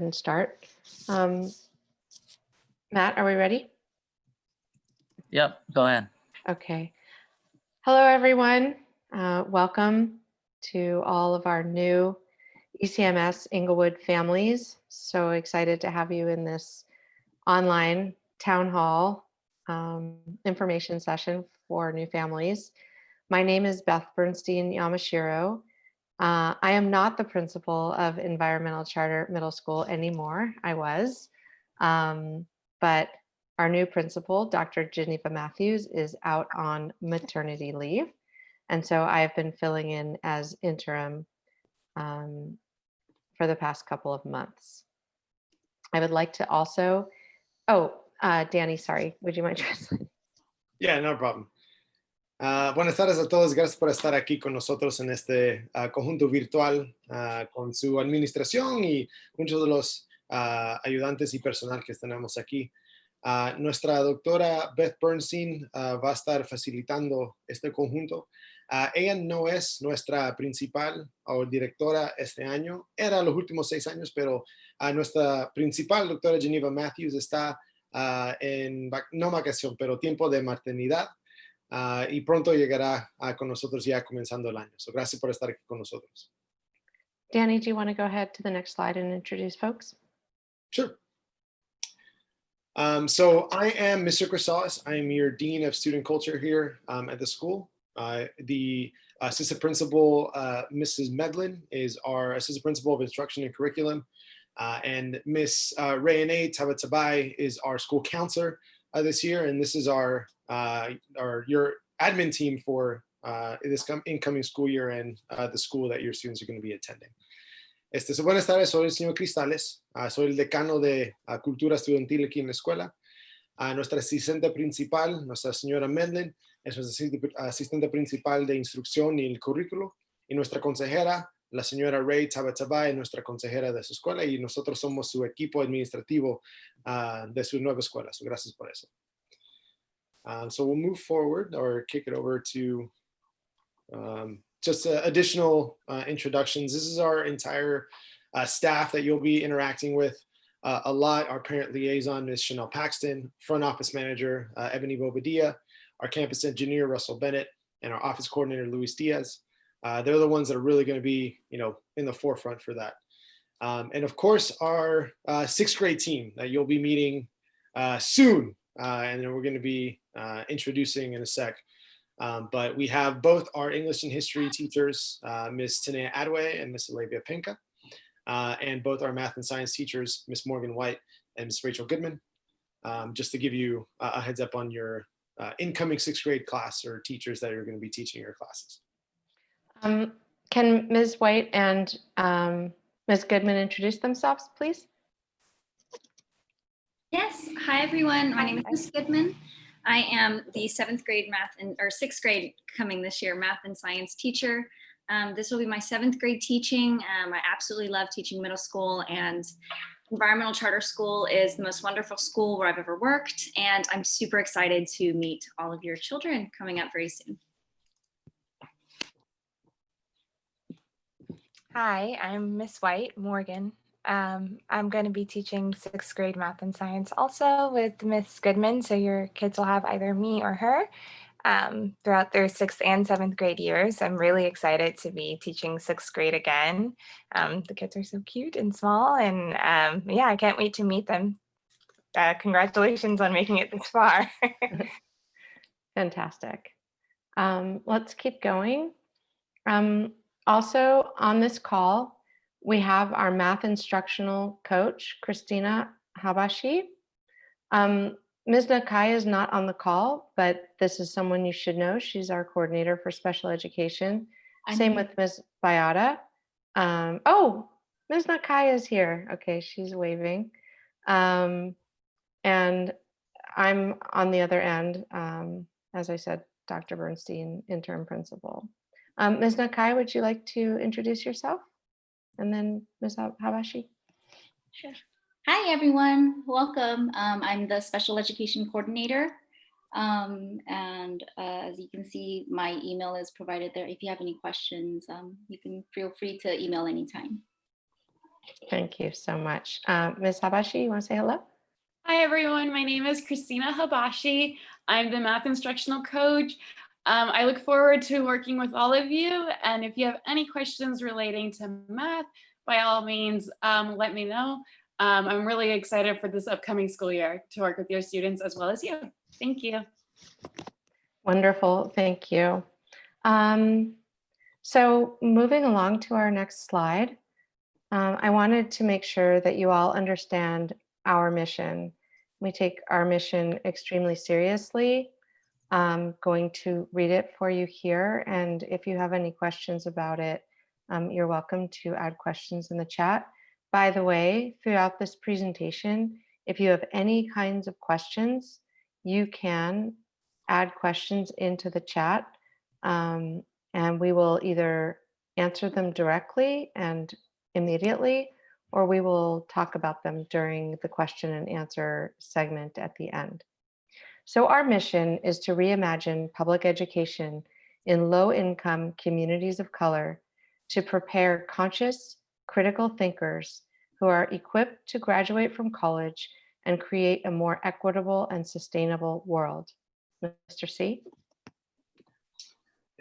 and start. Matt, are we ready? Yep, go ahead. Okay. Hello, everyone. Welcome to all of our new ECMS Inglewood families. So excited to have you in this online town hall information session for new families. My name is Beth Bernstein Yamashiro. I am not the principal of Environmental Charter Middle School anymore. I was, but our new principal, Dr. Geneva Matthews, is out on maternity leave. And so I have been filling in as interim for the past couple of months. I would like to also, Danny, sorry, would you mind translating? Yeah, no problem. Buenas tardes a todos, gracias por estar aquí con nosotros en este conjunto virtual con su administración y muchos de los ayudantes y personal que tenemos aquí. Nuestra doctora Beth Bernstein va a estar facilitando este conjunto. Ella no es nuestra principal o directora este año, era los últimos 6 años, pero nuestra principal doctora Geneva Matthews está no vacación, pero tiempo de maternidad. Y pronto llegará con nosotros ya comenzando el año. So, gracias por estar aquí con nosotros. Danny, do you want to go ahead to the next slide and introduce folks? Sure. So I am Mr. Chrysalis. I am your Dean of Student Culture here at the school. The Assistant Principal, Mrs. Medlin, is our Assistant Principal of Instruction and Curriculum. And Miss Rayane Tabatabai is our school counselor this year. And this is your admin team for this incoming school year and the school that your students are going to be attending. Buenas tardes, soy el señor Cristales, soy el decano de Cultura Estudiantil aquí en la escuela. Nuestra asistente principal, nuestra señora Medlin, es nuestra asistente principal de instrucción y el currículo. Y nuestra consejera, la señora Ray Tabatabai, nuestra consejera de su escuela, y nosotros somos su equipo administrativo de su nueva escuela. So, gracias por eso. So we'll move forward or kick it over to just additional introductions. This is our entire staff that you'll be interacting with a lot. Our parent liaison, Ms. Chanel Paxton, front office manager, Ebony Bobadilla, our campus engineer, Russell Bennett, and our office coordinator, Luis Diaz. They're the ones that are really going to be, in the forefront for that. And of course, our 6th grade team that you'll be meeting soon. And then we're going to be introducing in a sec. But we have both our English and history teachers, Ms. Tanea Adway and Ms. Olivia Pinka, and both our math and science teachers, Ms. Morgan White and Ms. Rachel Goodman, just to give you a heads up on your incoming 6th grade class or teachers that are going to be teaching your classes. Can Ms. White and Ms. Goodman introduce themselves, please? Yes. Hi, everyone. My name is Ms. Goodman. I am the 7th grade or 6th grade coming this year math and science teacher. This will be my 7th grade teaching. I absolutely love teaching middle school, and Environmental Charter School is the most wonderful school where I've ever worked. And I'm super excited to meet all of your children coming up very soon. Hi, I'm Miss White, Morgan. I'm going to be teaching 6th grade math and science also with Miss Goodman, so your kids will have either me or her throughout their 6th and 7th grade years. I'm really excited to be teaching 6th grade again. The kids are so cute and small, and yeah, I can't wait to meet them. Congratulations on making it this far. Fantastic. Let's keep going. Also on this call, we have our math instructional coach, Christina Habashi. Ms. Nakai is not on the call, but this is someone you should know. She's our coordinator for special education. Same with Ms. Bayada. Ms. Nakai is here. Okay, she's waving. And I'm on the other end, as I said, Dr. Bernstein, interim principal. Ms. Nakai, would you like to introduce yourself? And then Ms. Habashi. Sure. Hi, everyone. Welcome. I'm the special education coordinator. And as you can see, my email is provided there. If you have any questions, you can feel free to email anytime. Thank you so much. Ms. Habashi, you want to say hello? Hi, everyone. My name is Christina Habashi. I'm the math instructional coach. I look forward to working with all of you. And if you have any questions relating to math, by all means, let me know. I'm really excited for this upcoming school year to work with your students as well as you. Thank you. Wonderful. Thank you. So moving along to our next slide, I wanted to make sure that you all understand our mission. We take our mission extremely seriously. I'm going to read it for you here. And if you have any questions about it, you're welcome to add questions in the chat. By the way, throughout this presentation, if you have any kinds of questions, you can add questions into the chat, and we will either answer them directly and immediately, or we will talk about them during the question and answer segment at the end. So our mission is to reimagine public education in low-income communities of color to prepare conscious, critical thinkers who are equipped to graduate from college and create a more equitable and sustainable world. Mr. C.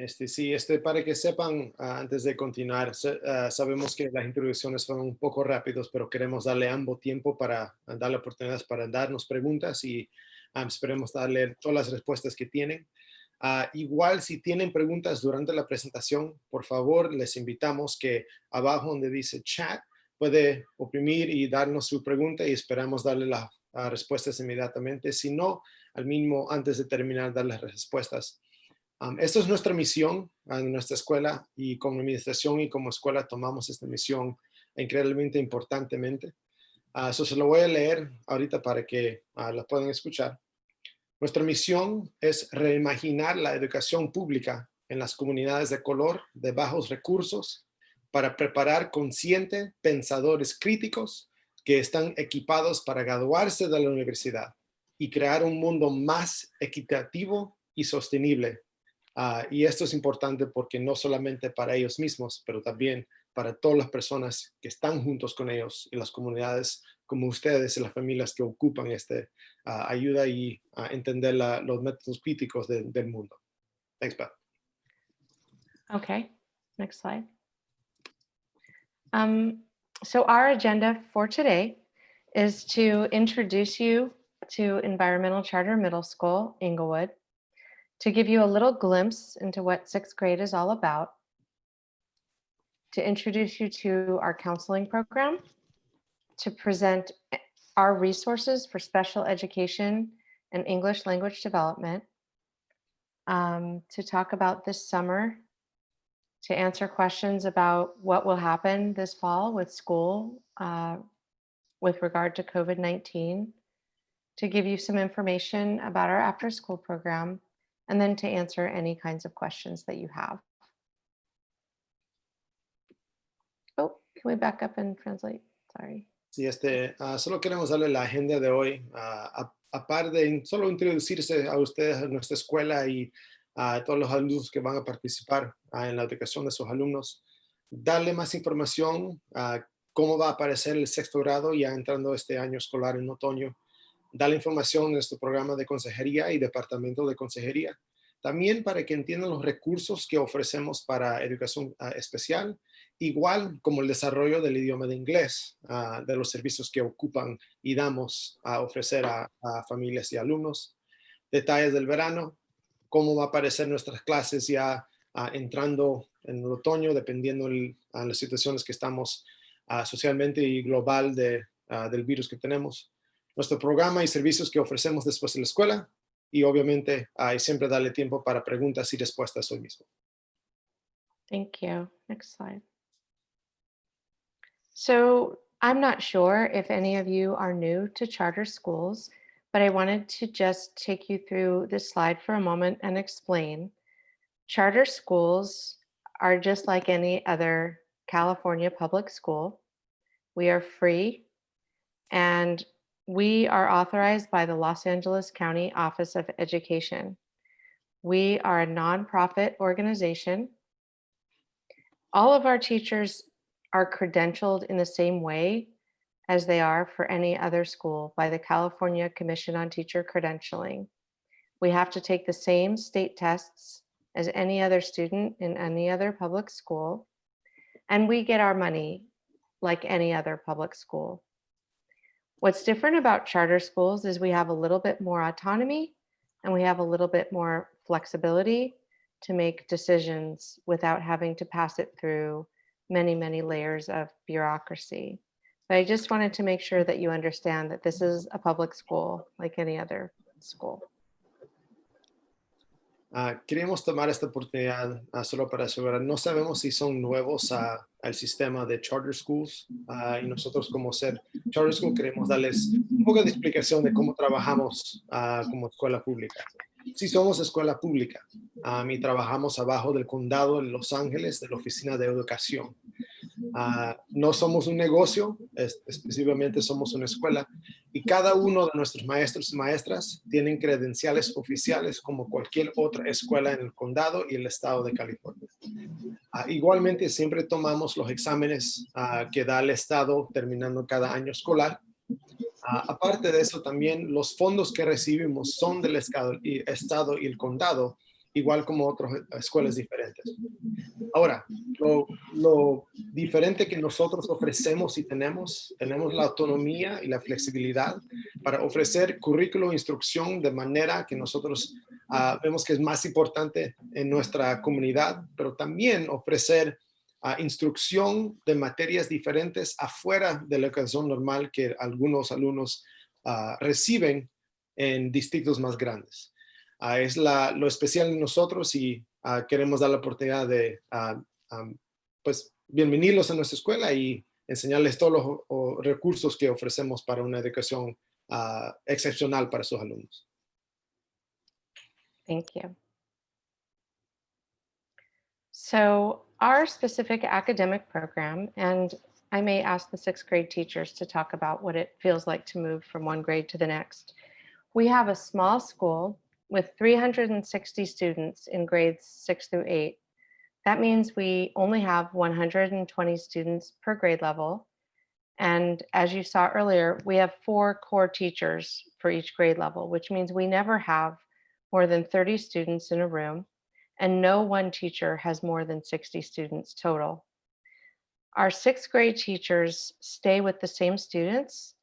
Sí, para que sepan, antes de continuar, sabemos que las introducciones fueron un poco rápidos, pero queremos darle ambos tiempo para darle oportunidades para darnos preguntas y esperemos darle todas las respuestas que tienen. Igual, si tienen preguntas durante la presentación, por favor, les invitamos que abajo donde dice chat, puede oprimir y darnos su pregunta y esperamos darle las respuestas inmediatamente. Si no, al mismo, antes de terminar, dar las respuestas. Esto es nuestra misión en nuestra escuela y como administración y como escuela tomamos esta misión increíblemente importantemente. Eso se lo voy a leer ahorita para que la puedan escuchar. Nuestra misión es reimaginar la educación pública en las comunidades de color de bajos recursos para preparar conscientes pensadores críticos que están equipados para graduarse de la universidad y crear un mundo más equitativo y sostenible. Y esto es importante porque no solamente para ellos mismos, pero también para todas las personas que están juntos con ellos y las comunidades como ustedes y las familias que ocupan esta ayuda y entender los métodos críticos del mundo. Thanks, Beth. Okay, next slide. So our agenda for today is to introduce you to Environmental Charter Middle School, Inglewood, to give you a little glimpse into what sixth grade is all about, to introduce you to our counseling program, to present our resources for special education and English language development, to talk about this summer, to answer questions about what will happen this fall with school with regard to COVID-19, to give you some information about our after-school program, and then to answer any kinds of questions that you have. Oh, can we back up and translate? Sorry. Sí, solo queremos darle la agenda de hoy, aparte de solo introducirse a ustedes, a nuestra escuela y a todos los alumnos que van a participar en la educación de sus alumnos, darle más información a cómo va a aparecer el sexto grado ya entrando este año escolar en otoño, darle información en nuestro programa de consejería y departamento de consejería, también para que entiendan los recursos que ofrecemos para educación especial, igual como el desarrollo del idioma de inglés, de los servicios que ocupan y damos a ofrecer a familias y alumnos, detalles del verano, cómo va a aparecer nuestras clases ya entrando en el otoño, dependiendo de las situaciones que estamos socialmente y global del virus que tenemos, nuestro programa y servicios que ofrecemos después de la escuela, y obviamente siempre darle tiempo para preguntas y respuestas hoy mismo. Thank you. Next slide. So I'm not sure if any of you are new to charter schools, but I wanted to just take you through this slide for a moment and explain. Charter schools are just like any other California public school. We are free, and we are authorized by the Los Angeles County Office of Education. We are a nonprofit organization. All of our teachers are credentialed in the same way as they are for any other school by the California Commission on Teacher Credentialing. We have to take the same state tests as any other student in any other public school, and we get our money like any other public school. What's different about charter schools is we have a little bit more autonomy and we have a little bit more flexibility to make decisions without having to pass it through many, many layers of bureaucracy. But I just wanted to make sure that you understand that this is a public school like any other school. Queríamos tomar esta oportunidad solo para asegurar, no sabemos si son nuevos al sistema de charter schools y nosotros como ser charter school queremos darles un poco de explicación de cómo trabajamos como escuela pública. Sí somos escuela pública y trabajamos abajo del condado de Los Ángeles, de la Oficina de Educación. No somos un negocio, específicamente somos una escuela y cada uno de nuestros maestros y maestras tienen credenciales oficiales como cualquier otra escuela en el condado y el estado de California. Igualmente siempre tomamos los exámenes que da el estado terminando cada año escolar. Aparte de eso también los fondos que recibimos son del estado y el condado, igual como otras escuelas diferentes. Ahora, lo diferente que nosotros ofrecemos y tenemos la autonomía y la flexibilidad para ofrecer currículo e instrucción de manera que nosotros vemos que es más importante en nuestra comunidad, pero también ofrecer instrucción de materias diferentes afuera de la educación normal que algunos alumnos reciben en distritos más grandes. Es lo especial en nosotros y queremos dar la oportunidad de pues, bienvenirlos a nuestra escuela y enseñarles todos los recursos que ofrecemos para una educación excepcional para sus alumnos. Thank you. So our specific academic program, and I may ask the 6th grade teachers to talk about what it feels like to move from one grade to the next. We have a small school with 360 students in grades 6 through 8. That means we only have 120 students per grade level. And as you saw earlier, we have 4 core teachers for each grade level, which means we never have more than 30 students in a room, and no one teacher has more than 60 students total. Our 6th grade teachers stay with the same students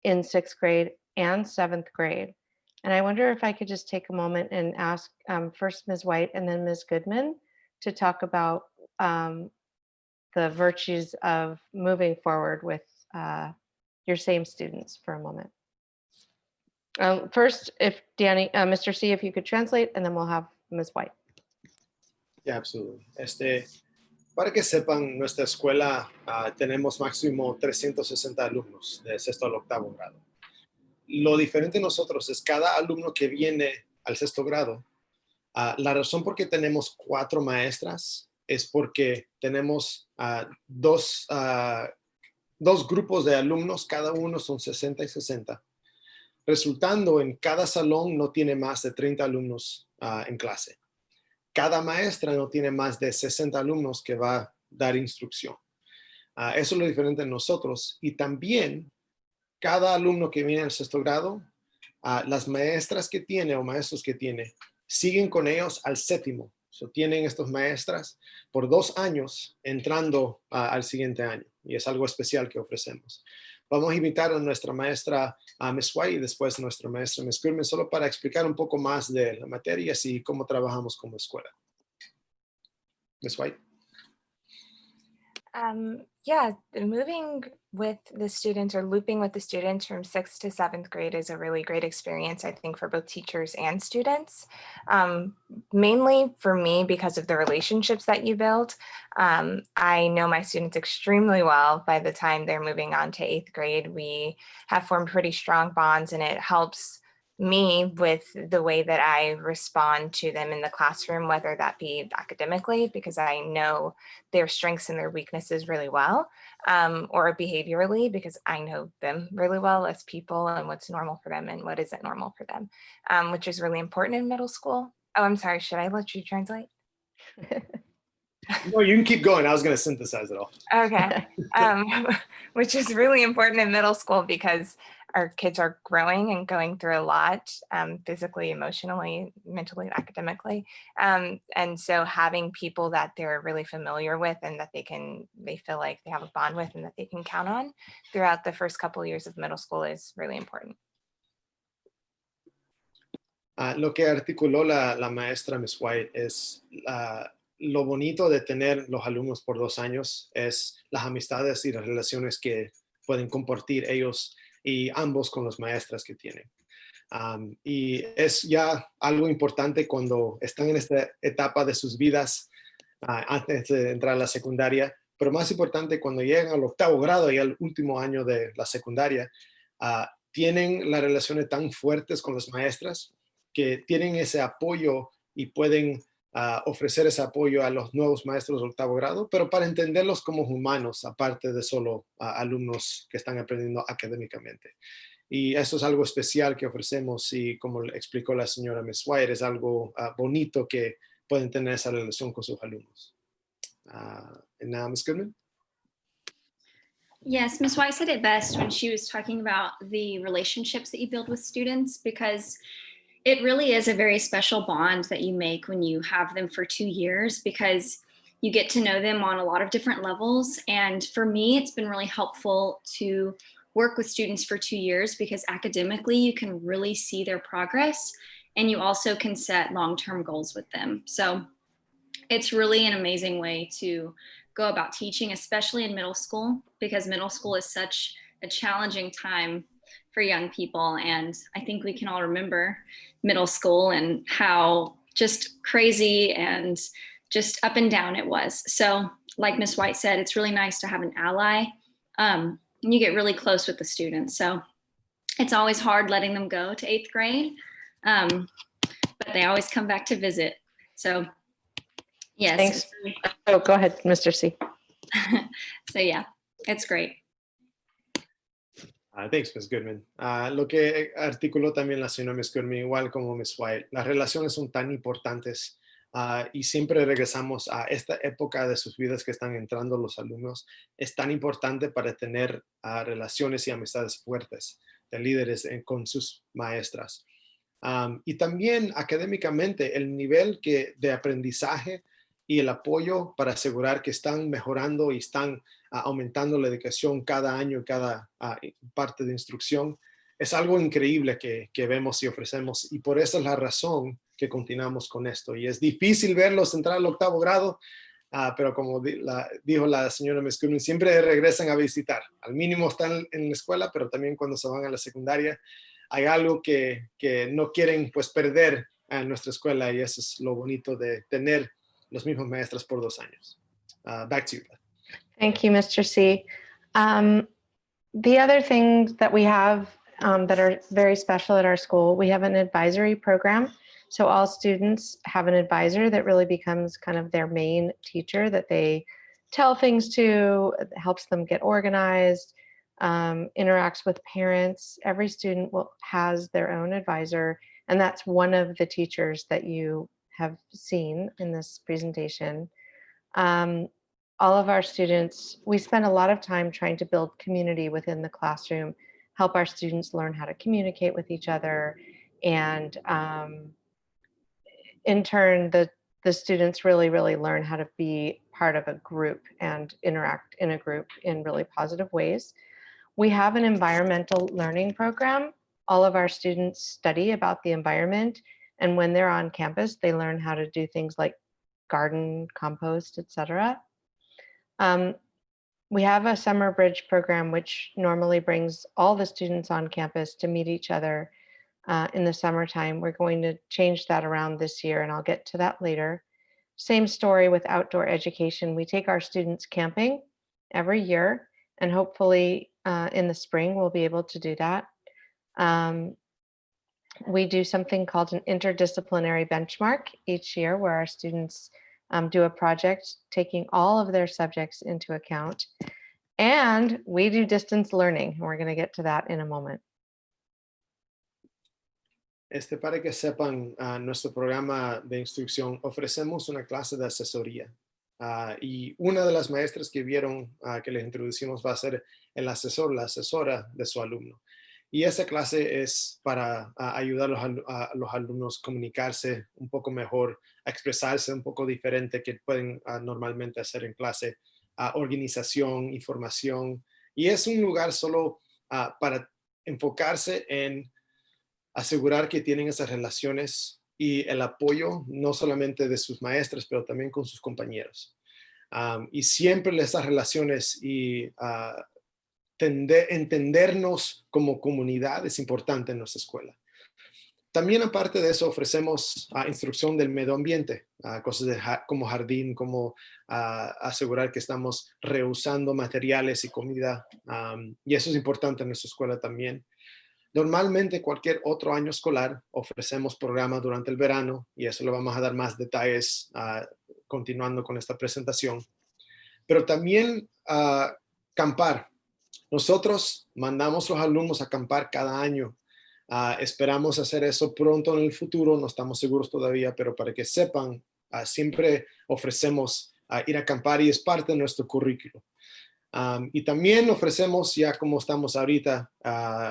in 6th grade and 7th grade. And I wonder if I could just take a moment and ask first Ms. White and then Ms. Goodman to talk about the virtues of moving forward with your same students for a moment. First, if Danny, Mr. C, if you could translate, and then we'll have Ms. White. Yeah, absolutely. Para que sepan, nuestra escuela tenemos máximo 360 alumnos de sexto al octavo grado. Lo diferente de nosotros es cada alumno que viene al sexto grado. La razón por qué tenemos 4 maestras es porque tenemos dos grupos de alumnos, cada uno son 60 y 60, resultando en cada salón no tiene más de 30 alumnos en clase. Cada maestra no tiene más de 60 alumnos que va a dar instrucción. Eso es lo diferente de nosotros. Y también cada alumno que viene al sexto grado, las maestras que tiene o maestros que tiene, siguen con ellos al séptimo. Tienen estas maestras por 2 años entrando al siguiente año. Y es algo especial que ofrecemos. Vamos a invitar a nuestra maestra Ms. White y después a nuestra maestra Ms. Goodman solo para explicar un poco más de la materia y cómo trabajamos como escuela. Ms. White. Yeah, moving with the students or looping with the students from 6th to 7th grade is a really great experience, I think, for both teachers and students. Mainly for me because of the relationships that you build. I know my students extremely well. By the time they're moving on to 8th grade, we have formed pretty strong bonds, and it helps me with the way that I respond to them in the classroom, whether that be academically, because I know their strengths and their weaknesses really well, or behaviorally, because I know them really well as people and what's normal for them and what isn't normal for them, which is really important in middle school. Oh, I'm sorry, should I let you translate? No, you can keep going. I was going to synthesize it all. Okay. Which is really important in middle school because our kids are growing and going through a lot, physically, emotionally, mentally, academically. And so having people that they're really familiar with and that they feel like they have a bond with and that they can count on throughout the first couple of years of middle school is really important. Lo que articuló la maestra Miss White es lo bonito de tener los alumnos por 2 años, es las amistades y las relaciones que pueden compartir ellos y ambos con las maestras que tienen. Y es ya algo importante cuando están en esta etapa de sus vidas antes de entrar a la secundaria, pero más importante cuando llegan al 8º grado y al último año de la secundaria, tienen las relaciones tan fuertes con las maestras que tienen ese apoyo y pueden ofrecer ese apoyo a los nuevos maestros de 8º grado, pero para entenderlos como humanos, aparte de solo alumnos que están aprendiendo académicamente. Y eso es algo especial que ofrecemos y como explicó la señora Miss White, es algo bonito que pueden tener esa relación con sus alumnos. And now, Ms. Goodman. Yes, Ms. White said it best when she was talking about the relationships that you build with students, because it really is a very special bond that you make when you have them for 2 years, because you get to know them on a lot of different levels. And for me, it's been really helpful to work with students for 2 years because academically you can really see their progress and you also can set long-term goals with them. So it's really an amazing way to go about teaching, especially in middle school, because middle school is such a challenging time for young people. And I think we can all remember middle school and how just crazy and just up and down it was. So like Ms. White said, it's really nice to have an ally. And you get really close with the students. So it's always hard letting them go to 8th grade, but they always come back to visit. So yes. Thanks. Oh, go ahead, Mr. C. So yeah, it's great. Thanks, Ms. Goodman. Lo que articuló también la señora Ms. Goodman, igual como Ms. White, las relaciones son tan importantes y siempre regresamos a esta época de sus vidas que están entrando los alumnos. Es tan importante para tener relaciones y amistades fuertes de líderes con sus maestras. Y también académicamente, el nivel de aprendizaje y el apoyo para asegurar que están mejorando y están aumentando la educación cada año, cada parte de instrucción, es algo increíble que vemos y ofrecemos. Y por eso es la razón que continuamos con esto. Y es difícil verlos entrar al 8º grado, pero como dijo la señora Ms. Goodman, siempre regresan a visitar. Al mínimo están en la escuela, pero también cuando se van a la secundaria, hay algo que no quieren pues perder en nuestra escuela y eso es lo bonito de tener los mismos maestros por 2 años. Back to you. Thank you, Mr. C. The other things that we have that are very special at our school, we have an advisory program. So all students have an advisor that really becomes kind of their main teacher that they tell things to, helps them get organized, interacts with parents. Every student has their own advisor, and that's one of the teachers that you have seen in this presentation. All of our students, we spend a lot of time trying to build community within the classroom, help our students learn how to communicate with each other, and in turn, the students really learn how to be part of a group and interact in a group in really positive ways. We have an environmental learning program. All of our students study about the environment, and when they're on campus, they learn how to do things like garden, compost, etc. We have a summer bridge program, which normally brings all the students on campus to meet each other in the summertime. We're going to change that around this year, and I'll get to that later. Same story with outdoor education. We take our students camping every year, and hopefully in the spring, we'll be able to do that. We do something called an interdisciplinary benchmark each year where our students do a project taking all of their subjects into account. And we do distance learning. And we're going to get to that in a moment. Para que sepan, nuestro programa de instrucción ofrecemos una clase de asesoría y una de las maestras que vieron que les introducimos va a ser el asesor, la asesora de su alumno. Y esa clase es para ayudar a los alumnos a comunicarse un poco mejor, a expresarse un poco diferente que pueden normalmente hacer en clase, organización, información. Y es un lugar solo para enfocarse en asegurar que tienen esas relaciones y el apoyo, no solamente de sus maestras, pero también con sus compañeros. Y siempre esas relaciones y entendernos como comunidad es importante en nuestra escuela. También aparte de eso ofrecemos instrucción del medio ambiente, cosas como jardín, como asegurar que estamos reusando materiales y comida, y eso es importante en nuestra escuela también. Normalmente cualquier otro año escolar ofrecemos programas durante el verano y eso le vamos a dar más detalles continuando con esta presentación. Pero también acampar. Nosotros mandamos a los alumnos a acampar cada año. Esperamos hacer eso pronto en el futuro, no estamos seguros todavía, pero para que sepan, siempre ofrecemos ir a acampar y es parte de nuestro currículo. Y también ofrecemos, ya como estamos ahorita,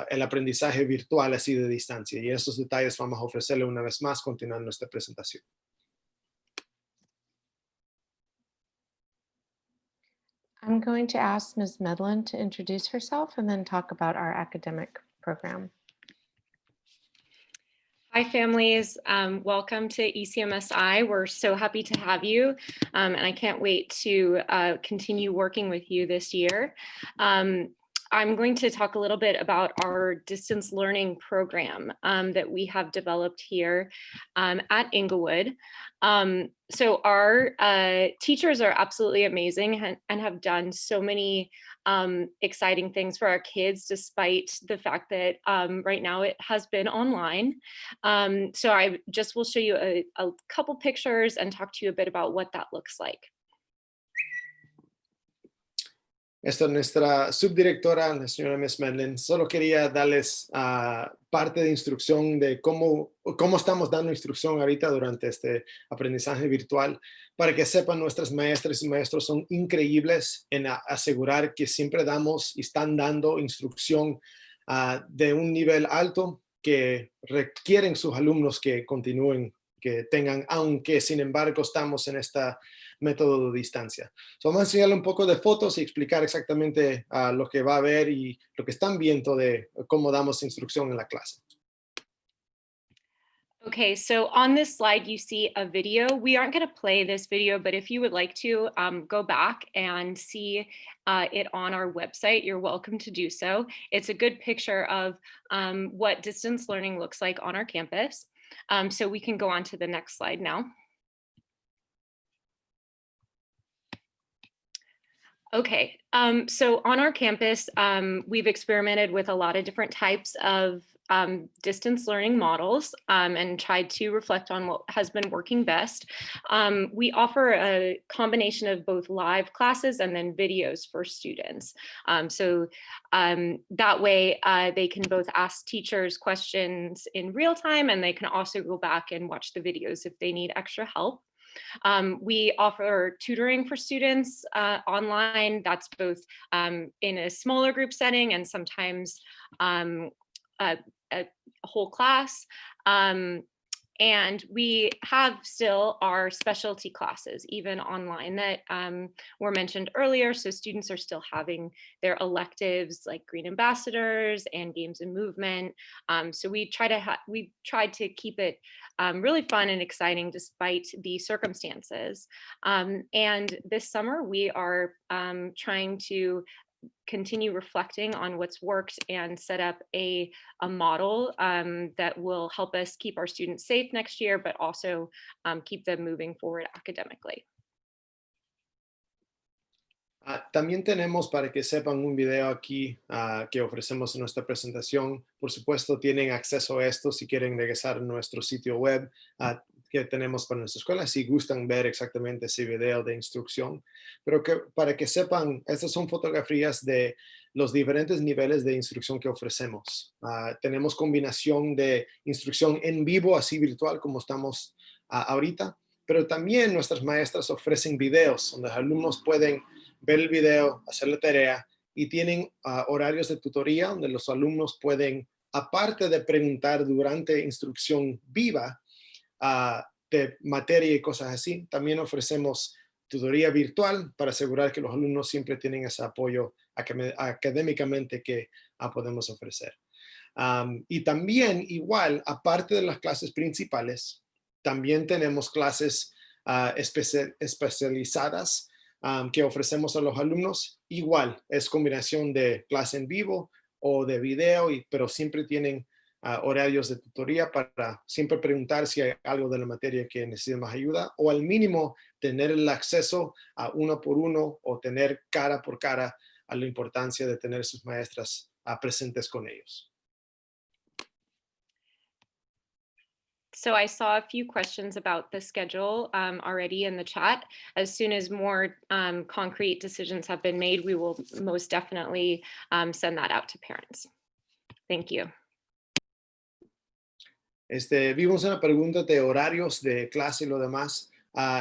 el aprendizaje virtual así de distancia. Y esos detalles vamos a ofrecerle una vez más continuando nuestra presentación. I'm going to ask Ms. Medlin to introduce herself and then talk about our academic program. Hi, families. Welcome to ECMSI. We're so happy to have you, and I can't wait to continue working with you this year. I'm going to talk a little bit about our distance learning program that we have developed here at Inglewood. So our teachers are absolutely amazing and have done so many exciting things for our kids, despite the fact that right now it has been online. So I just will show you a couple pictures and talk to you a bit about what that looks like. Esta es nuestra subdirectora, la señora Ms. Medlin. Solo quería darles parte de instrucción de cómo estamos dando instrucción ahorita durante este aprendizaje virtual, para que sepan nuestras maestras y maestros son increíbles en asegurar que siempre damos y están dando instrucción de un nivel alto que requieren sus alumnos que continúen, que tengan, aunque sin embargo estamos en esta método de distancia. So, vamos a enseñarle un poco de fotos y explicar exactamente lo que va a ver y lo que están viendo de cómo damos instrucción en la clase. Okay, so on this slide, you see a video. We aren't going to play this video, but if you would like to go back and see it on our website, you're welcome to do so. It's a good picture of what distance learning looks like on our campus. So we can go on to the next slide now. Okay, so on our campus, we've experimented with a lot of different types of distance learning models and tried to reflect on what has been working best. We offer a combination of both live classes and then videos for students. So that way they can both ask teachers questions in real time, and they can also go back and watch the videos if they need extra help. We offer tutoring for students online. That's both in a smaller group setting and sometimes a whole class. And we have still our specialty classes, even online, that were mentioned earlier. So students are still having their electives like Green Ambassadors and Games and Movement. So we tried to keep it really fun and exciting despite the circumstances. And this summer we are trying to continue reflecting on what's worked and set up a model that will help us keep our students safe next year, but also keep them moving forward academically. También tenemos, para que sepan, un video aquí que ofrecemos en nuestra presentación. Por supuesto, tienen acceso a esto si quieren regresar a nuestro sitio web que tenemos para nuestra escuela, si gustan ver exactamente ese video de instrucción. Pero para que sepan, estas son fotografías de los diferentes niveles de instrucción que ofrecemos. Tenemos combinación de instrucción en vivo, así virtual como estamos ahorita, pero también nuestras maestras ofrecen videos donde los alumnos pueden ver el video, hacer la tarea y tienen horarios de tutoría donde los alumnos pueden, aparte de preguntar durante instrucción viva de materia y cosas así, también ofrecemos tutoría virtual para asegurar que los alumnos siempre tienen ese apoyo académicamente que podemos ofrecer. Y también, igual, aparte de las clases principales, también tenemos clases especializadas que ofrecemos a los alumnos. Igual, es combinación de clase en vivo o de video, pero siempre tienen horarios de tutoría para siempre preguntar si hay algo de la materia que necesita más ayuda o al mínimo tener el acceso a uno por uno o tener cara por cara a la importancia de tener sus maestras presentes con ellos. So I saw a few questions about the schedule already in the chat. As soon as more concrete decisions have been made, we will most definitely send that out to parents. Thank you. Vimos una pregunta de horarios de clase y lo demás.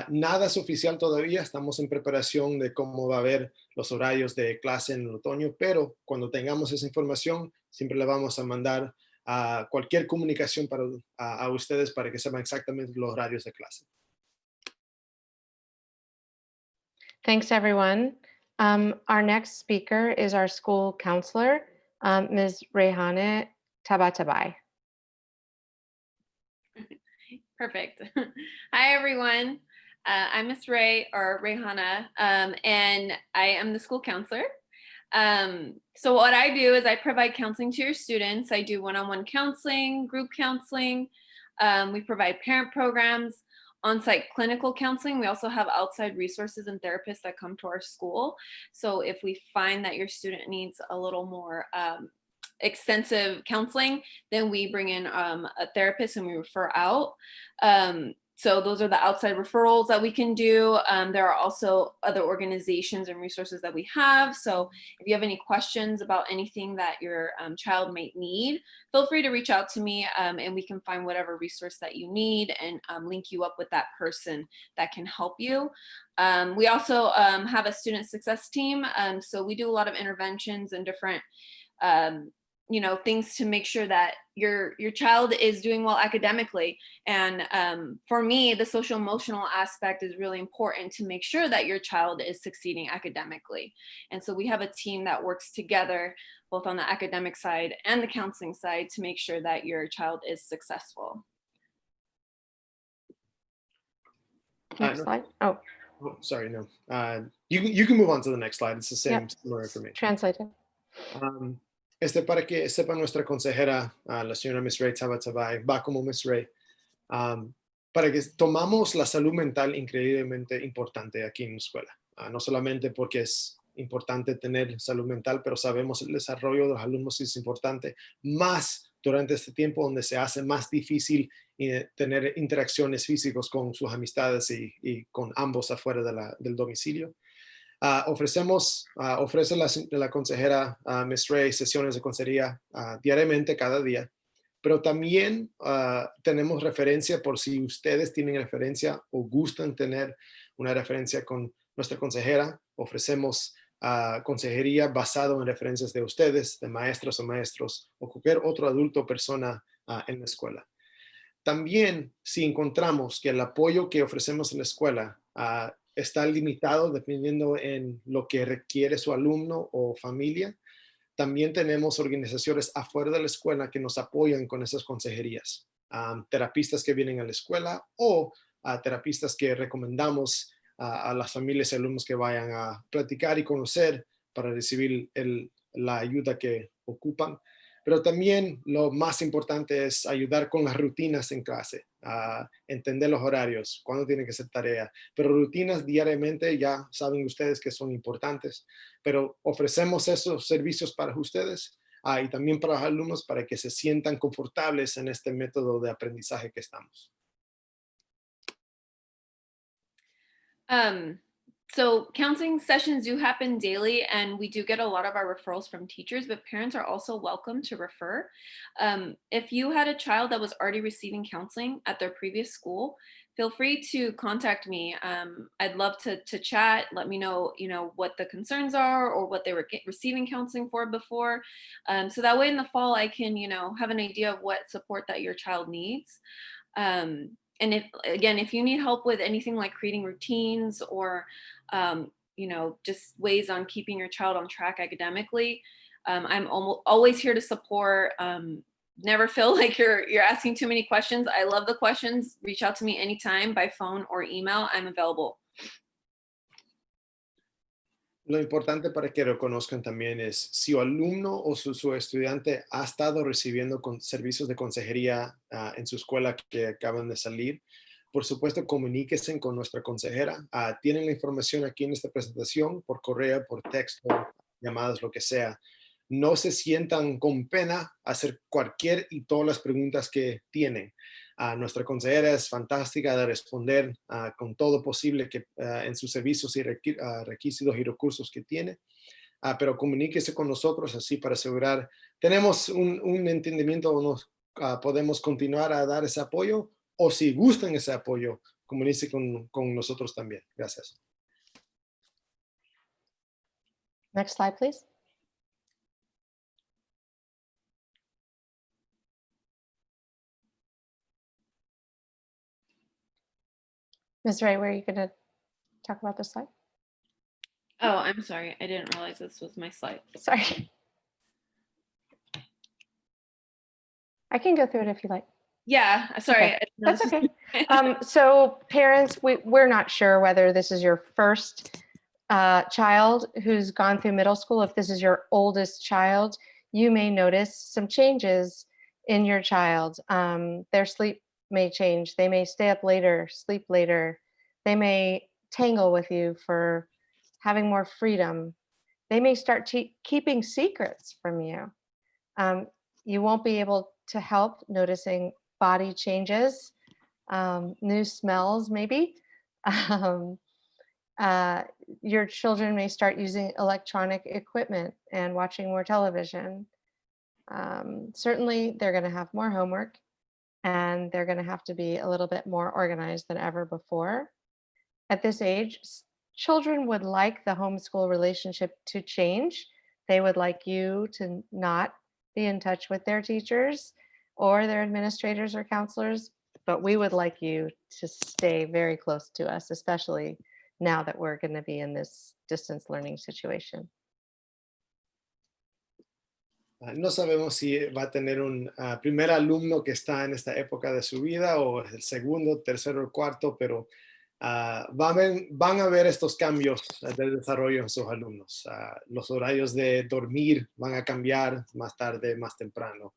Nada es oficial todavía, estamos en preparación de cómo va a haber los horarios de clase en el otoño, pero cuando tengamos esa información, siempre le vamos a mandar cualquier comunicación a ustedes para que sepan exactamente los horarios de clase. Thanks, everyone. Our next speaker is our school counselor, Ms. Rehane Tabatabai. Perfect. Hi, everyone. I'm Miss Ray, or Rehana, and I am the school counselor. So what I do is I provide counseling to your students. I do one-on-one counseling, group counseling. We provide parent programs, on-site clinical counseling. We also have outside resources and therapists that come to our school. So if we find that your student needs a little more extensive counseling, then we bring in a therapist and we refer out. So those are the outside referrals that we can do. There are also other organizations and resources that we have. So if you have any questions about anything that your child might need, feel free to reach out to me and we can find whatever resource that you need and link you up with that person that can help you. We also have a student success team. So we do a lot of interventions and different things to make sure that your child is doing well academically. And for me, the social emotional aspect is really important to make sure that your child is succeeding academically. And so we have a team that works together both on the academic side and the counseling side to make sure that your child is successful. Next No. slide. Oh, Sorry, no. You can move on to the next slide. It's the same similar information. translated. Para que sepa nuestra consejera, la señora Miss Ray Tabatabai, va como Miss Ray, para que tomamos la salud mental increíblemente importante aquí en la escuela. No solamente porque es importante tener salud mental, pero sabemos el desarrollo de los alumnos es importante, más durante este tiempo donde se hace más difícil tener interacciones físicas con sus amistades y con ambos afuera del domicilio. Ofrece la consejera Miss Ray sesiones de consejería diariamente, cada día, pero también tenemos referencia por si ustedes tienen referencia o gustan tener una referencia con nuestra consejera. Ofrecemos consejería basado en referencias de ustedes, de maestras o maestros o cualquier otro adulto o persona en la escuela. También, si encontramos que el apoyo que ofrecemos en la escuela está limitado dependiendo en lo que requiere su alumno o familia, también tenemos organizaciones afuera de la escuela que nos apoyan con esas consejerías. Terapistas que vienen a la escuela o terapistas que recomendamos a las familias y alumnos que vayan a platicar y conocer para recibir la ayuda que ocupan. Pero también lo más importante es ayudar con las rutinas en clase, entender los horarios, cuándo tiene que ser tarea. Pero rutinas diariamente ya saben ustedes que son importantes, pero ofrecemos esos servicios para ustedes y también para los alumnos para que se sientan confortables en este método de aprendizaje que estamos. So counseling sessions do happen daily, and we do get a lot of our referrals from teachers, but parents are also welcome to refer. If you had a child that was already receiving counseling at their previous school, feel free to contact me. I'd love to chat. Let me know, what the concerns are or what they were receiving counseling for before. So that way in the fall, I can, have an idea of what support that your child needs. And if you need help with anything like creating routines or, just ways on keeping your child on track academically, I'm always here to support. Never feel like you're asking too many questions. I love the questions. Reach out to me anytime by phone or email. I'm available. Lo importante para que reconozcan también es si su alumno o su estudiante ha estado recibiendo servicios de consejería en su escuela que acaban de salir. Por supuesto, comuníquense con nuestra consejera. Tienen la información aquí en esta presentación por correo, por texto, llamadas, lo que sea. No se sientan con pena hacer cualquier y todas las preguntas que tienen. Nuestra consejera es fantástica de responder con todo posible que, en sus servicios y requisitos y recursos que tiene. Pero comuníquese con nosotros así para asegurar. Tenemos un entendimiento, podemos continuar a dar ese apoyo o si gustan ese apoyo, comuníquese con nosotros también. Gracias. Next slide, please. Ms. Ray, were you going to talk about this slide? Oh, I'm sorry. I didn't realize this was my slide. Sorry. I can go through it if you like. Yeah, sorry. Okay. That's okay. So parents, we're not sure whether this is your first child who's gone through middle school. If this is your oldest child, you may notice some changes in your child. Their sleep may change. They may stay up later, sleep later. They may tangle with you for having more freedom. They may start keeping secrets from you. You won't be able to help noticing body changes, new smells maybe. Your children may start using electronic equipment and watching more television. Certainly they're going to have more homework and they're going to have to be a little bit more organized than ever before. At this age, children would like the homeschool relationship to change. They would like you to not be in touch with their teachers or their administrators or counselors, but we would like you to stay very close to us, especially now that we're going to be in this distance learning situation. No sabemos si va a tener un primer alumno que está en esta época de su vida o el segundo, tercero o cuarto, pero van a ver estos cambios de desarrollo en sus alumnos. Los horarios de dormir van a cambiar más tarde, más temprano.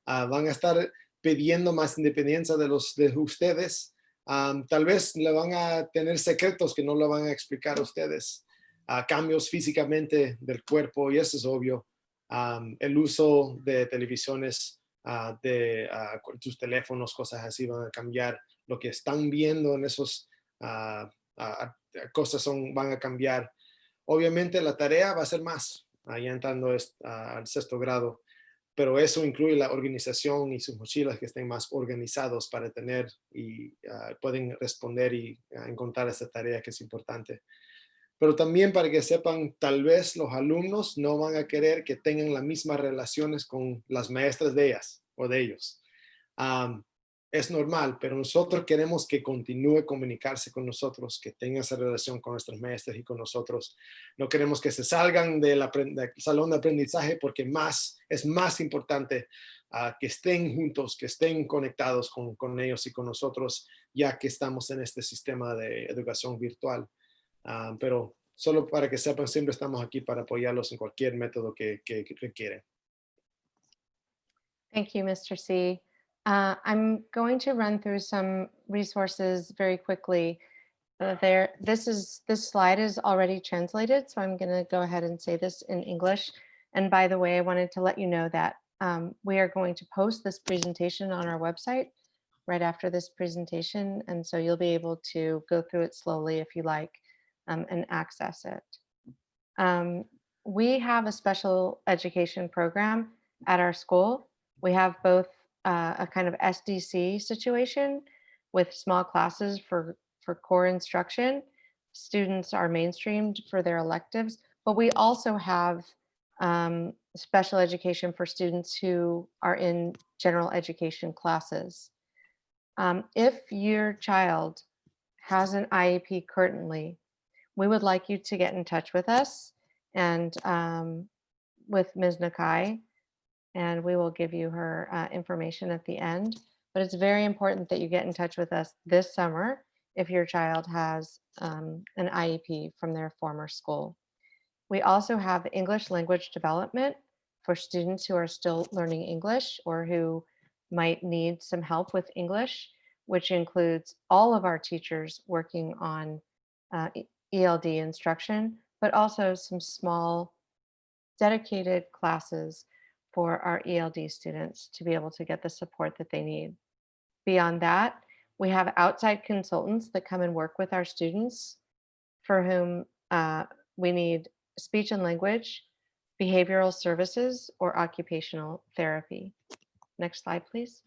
Van a estar pidiendo más independencia de ustedes. Tal vez le van a tener secretos que no le van a explicar a ustedes. Cambios físicamente del cuerpo, y eso es obvio. El uso de televisiones, de sus teléfonos, cosas así van a cambiar. Lo que están viendo en esos cosas van a cambiar. Obviamente la tarea va a ser más, ya entrando al sexto grado, pero eso incluye la organización y sus mochilas que estén más organizados para tener y pueden responder y encontrar esa tarea que es importante. Pero también para que sepan, tal vez los alumnos no van a querer que tengan las mismas relaciones con las maestras de ellas o de ellos. Es normal, pero nosotros queremos que continúe comunicarse con nosotros, que tenga esa relación con nuestros maestros y con nosotros. No queremos que se salgan del salón de aprendizaje porque es más importante que estén juntos, que estén conectados con ellos y con nosotros, ya que estamos en este sistema de educación virtual. Pero solo para que sepan, siempre estamos aquí para apoyarlos en cualquier método que requieren. Thank you, Mr. C. I'm going to run through some resources very quickly. This slide is already translated, so I'm going to go ahead and say this in English. And by the way, I wanted to let you know that we are going to post this presentation on our website right after this presentation, and so you'll be able to go through it slowly if you like and access it. We have a special education program at our school. We have both a kind of SDC situation with small classes for core instruction. Students are mainstreamed for their electives, but we also have special education for students who are in general education classes. If your child has an IEP currently, we would like you to get in touch with us and with Ms. Nakai, and we will give you her information at the end. But it's very important that you get in touch with us this summer if your child has an IEP from their former school. We also have English language development for students who are still learning English or who might need some help with English, which includes all of our teachers working on ELD instruction, but also some small dedicated classes for our ELD students to be able to get the support that they need. Beyond that, we have outside consultants that come and work with our students for whom we need speech and language, behavioral services, or occupational therapy. Next slide, please.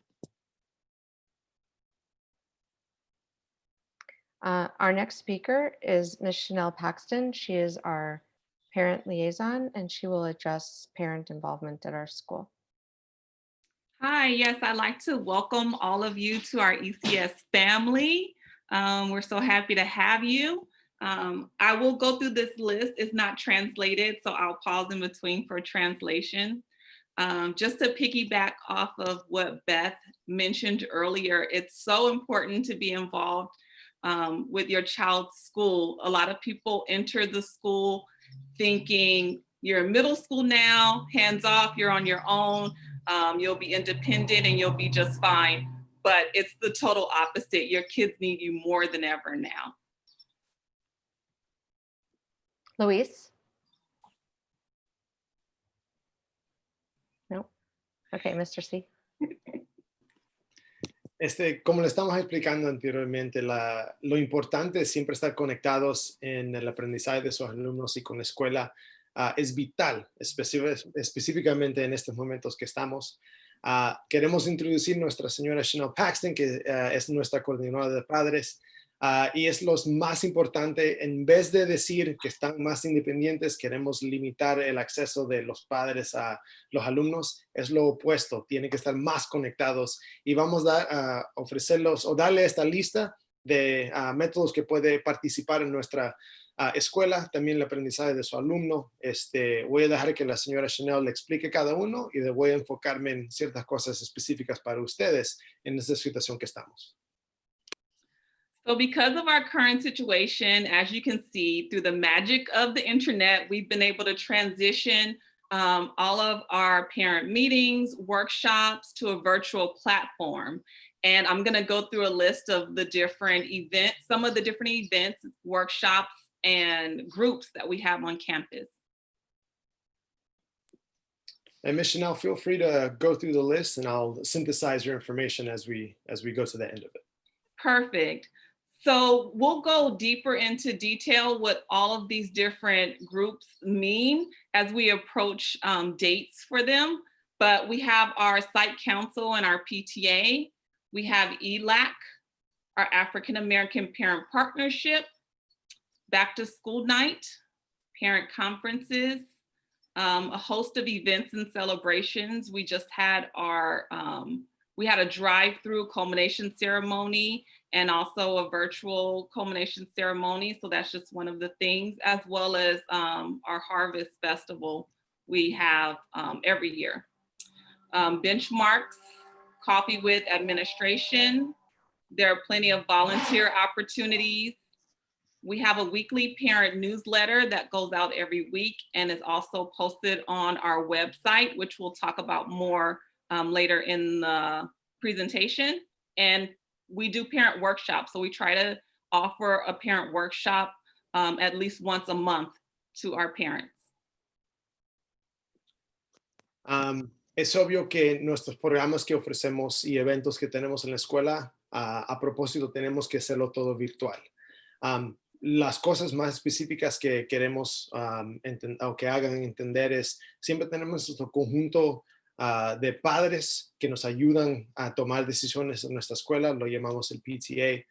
Our next speaker is Ms. Chanel Paxton. She is our parent liaison, and she will address parent involvement at our school. Hi, yes, I'd like to welcome all of you to our ECS family. We're so happy to have you. I will go through this list. It's not translated, so I'll pause in between for translation. Just to piggyback off of what Beth mentioned earlier, it's so important to be involved with your child's school. A lot of people enter the school thinking you're in middle school now, hands off, you're on your own, you'll be independent and you'll be just fine. But it's the total opposite. Your kids need you more than ever now. Luis? No. Okay, Mr. C. Como le estamos explicando anteriormente, lo importante es siempre estar conectados en el aprendizaje de sus alumnos y con la escuela es vital, específicamente en estos momentos que estamos. Queremos introducir a nuestra señora Chanel Paxton, que es nuestra coordinadora de padres, y es lo más importante. En vez de decir que están más independientes, queremos limitar el acceso de los padres a los alumnos. Es lo opuesto, tienen que estar más conectados, y vamos a ofrecerlos o darle esta lista de métodos que puede participar en nuestra escuela, también el aprendizaje de su alumno. Voy a dejar que la señora Chanel le explique cada uno y voy a enfocarme en ciertas cosas específicas para ustedes en esta situación que estamos. So because of our current situation, as you can see, through the magic of the internet, we've been able to transition all of our parent meetings, workshops to a virtual platform. And I'm gonna go through a list of the different events, some of the different events, workshops, and groups that we have on campus. And Ms. Chanel, feel free to go through the list and I'll synthesize your information as we go to the end of it. Perfect. So we'll go deeper into detail what all of these different groups mean as we approach dates for them. But we have our site council and our PTA. We have ELAC, our African American Parent Partnership, Back to School Night, parent conferences, a host of events and celebrations. We just had our, we had a drive-through culmination ceremony and also a virtual culmination ceremony. So that's just one of the things, as well as our Harvest Festival we have every year. Benchmarks, coffee with administration. There are plenty of volunteer opportunities. We have a weekly parent newsletter that goes out every week and is also posted on our website, which we'll talk about more later in the presentation. And we do parent workshops. So we try to offer a parent workshop at least once a month to our parents. Es obvio que nuestros programas que ofrecemos y eventos que tenemos en la escuela, a propósito, tenemos que hacerlo todo virtual. Las cosas más específicas que queremos o que hagan entender es, siempre tenemos nuestro conjunto de padres que nos ayudan a tomar decisiones en nuestra escuela, lo llamamos el PTA.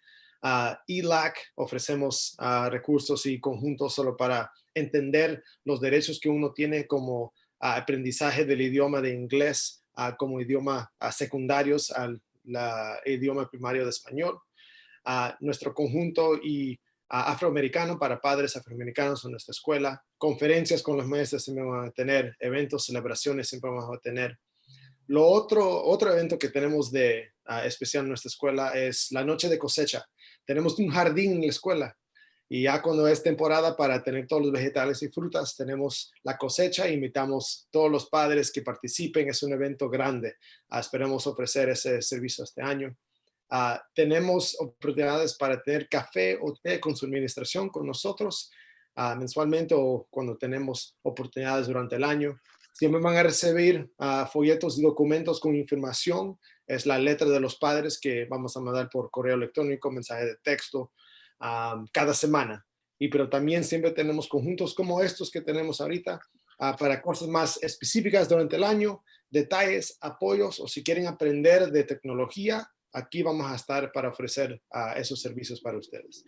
ELAC, ofrecemos recursos y conjuntos solo para entender los derechos que uno tiene como aprendizaje del idioma de inglés como idioma secundarios al idioma primario de español. Nuestro conjunto y afroamericano para padres afroamericanos en nuestra escuela, conferencias con los maestros siempre van a tener, eventos, celebraciones siempre vamos a tener. Otro evento que tenemos de especial en nuestra escuela es la noche de cosecha. Tenemos un jardín en la escuela y ya cuando es temporada para tener todos los vegetales y frutas, tenemos la cosecha e invitamos a todos los padres que participen. Es un evento grande. Esperemos ofrecer ese servicio este año. Tenemos oportunidades para tener café o té con su administración con nosotros mensualmente o cuando tenemos oportunidades durante el año. Siempre van a recibir folletos y documentos con información. Es la letra de los padres que vamos a mandar por correo electrónico, mensaje de texto cada semana. Pero también siempre tenemos conjuntos como estos que tenemos ahorita para cosas más específicas durante el año, detalles, apoyos o si quieren aprender de tecnología, aquí vamos a estar para ofrecer esos servicios para ustedes.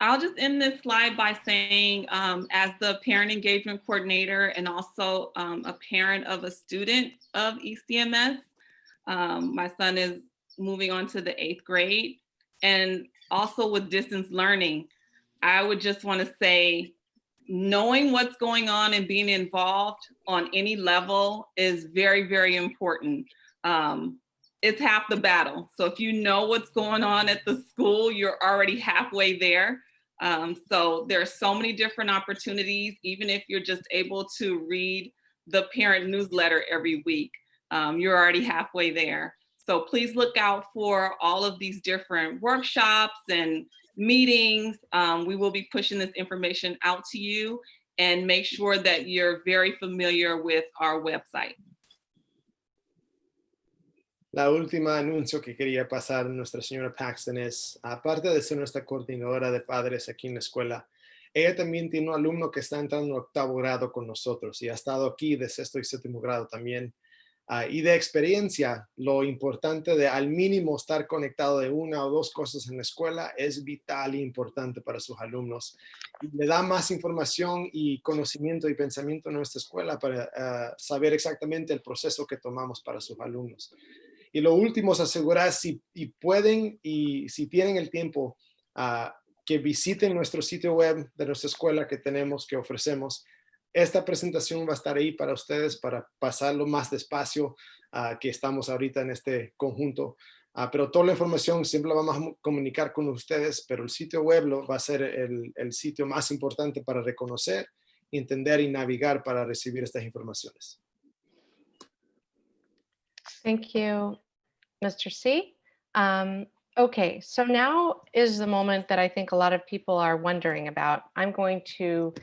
I'll just end this slide by saying, as the parent engagement coordinator and also a parent of a student of ECMS, my son is moving on to the 8th grade. And also with distance learning, I would just want to say, knowing what's going on and being involved on any level is very, very important. It's half the battle. So if you know what's going on at the school, you're already halfway there. So there are so many different opportunities, even if you're just able to read the parent newsletter every week, you're already halfway there. So please look out for all of these different workshops and meetings. We will be pushing this information out to you and make sure that you're very familiar with our website. La última anuncio que quería pasar a nuestra señora Paxton es, aparte de ser nuestra coordinadora de padres aquí en la escuela, ella también tiene un alumno que está entrando en 8º grado con nosotros y ha estado aquí de 6º y 7º grado también. Y de experiencia, lo importante de al mínimo estar conectado de 1 o 2 cosas en la escuela es vital e importante para sus alumnos. Y le da más información y conocimiento y pensamiento a nuestra escuela para saber exactamente el proceso que tomamos para sus alumnos. Y lo último es asegurar si pueden y si tienen el tiempo que visiten nuestro sitio web de nuestra escuela que tenemos, que ofrecemos. Esta presentación va a estar ahí para ustedes para pasarlo más despacio que estamos ahorita en este conjunto. Pero toda la información siempre la vamos a comunicar con ustedes, pero el sitio web va a ser el sitio más importante para reconocer, entender y navegar para recibir estas informaciones. Thank you, Mr. C. Okay, so now is the moment that I think a lot of people are wondering about. I'm going to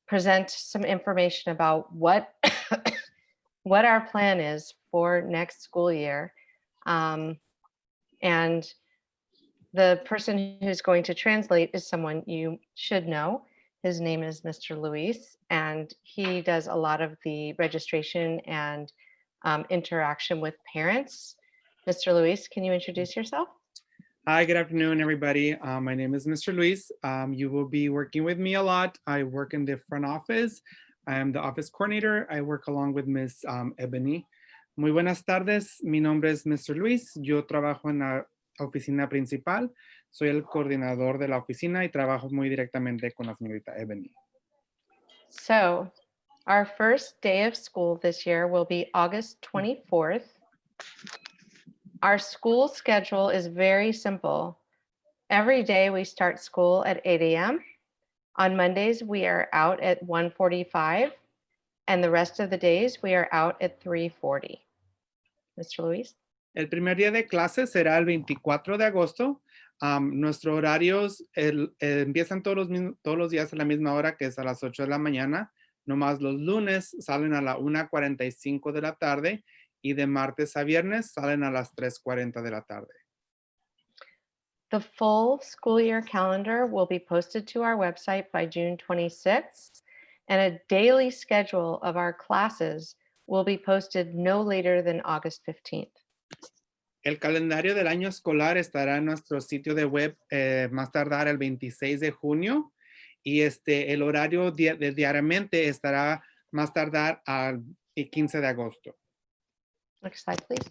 present some information about what what our plan is for next school year. And the person who's going to translate is someone you should know. His name is Mr. Luis, and he does a lot of the registration and interaction with parents. Mr. Luis, can you introduce yourself? Hi, good afternoon, everybody. My name is Mr. Luis. You will be working with me a lot. I work in the front office. I am the office coordinator. I work along with Ms. Ebony. Muy buenas tardes. Mi nombre es Mr. Luis. Yo trabajo en la oficina principal. Soy el coordinador de la oficina y trabajo muy directamente con la señorita Ebony. So, our first day of school this year will be August 24th. Our school schedule is very simple. Every day we start school at 8 a.m. On Mondays, we are out at 1:45, and the rest of the days we are out at 3:40. Mr. Luis? El primer día de clase será el 24 de agosto. Nuestros horarios empiezan todos los días a la misma hora, que es a las 8 de la mañana. Nomás los lunes salen a la 1:45 de la tarde y de martes a viernes salen a las 3:40 de la tarde. The full school year calendar will be posted to our website by June 26th. and a daily schedule of our classes will be posted no later than August 15th. El calendario del año escolar estará en nuestro sitio de web más tardar el 26 de junio y el horario de diariamente estará más tardar al 15 de agosto. Next slide, please.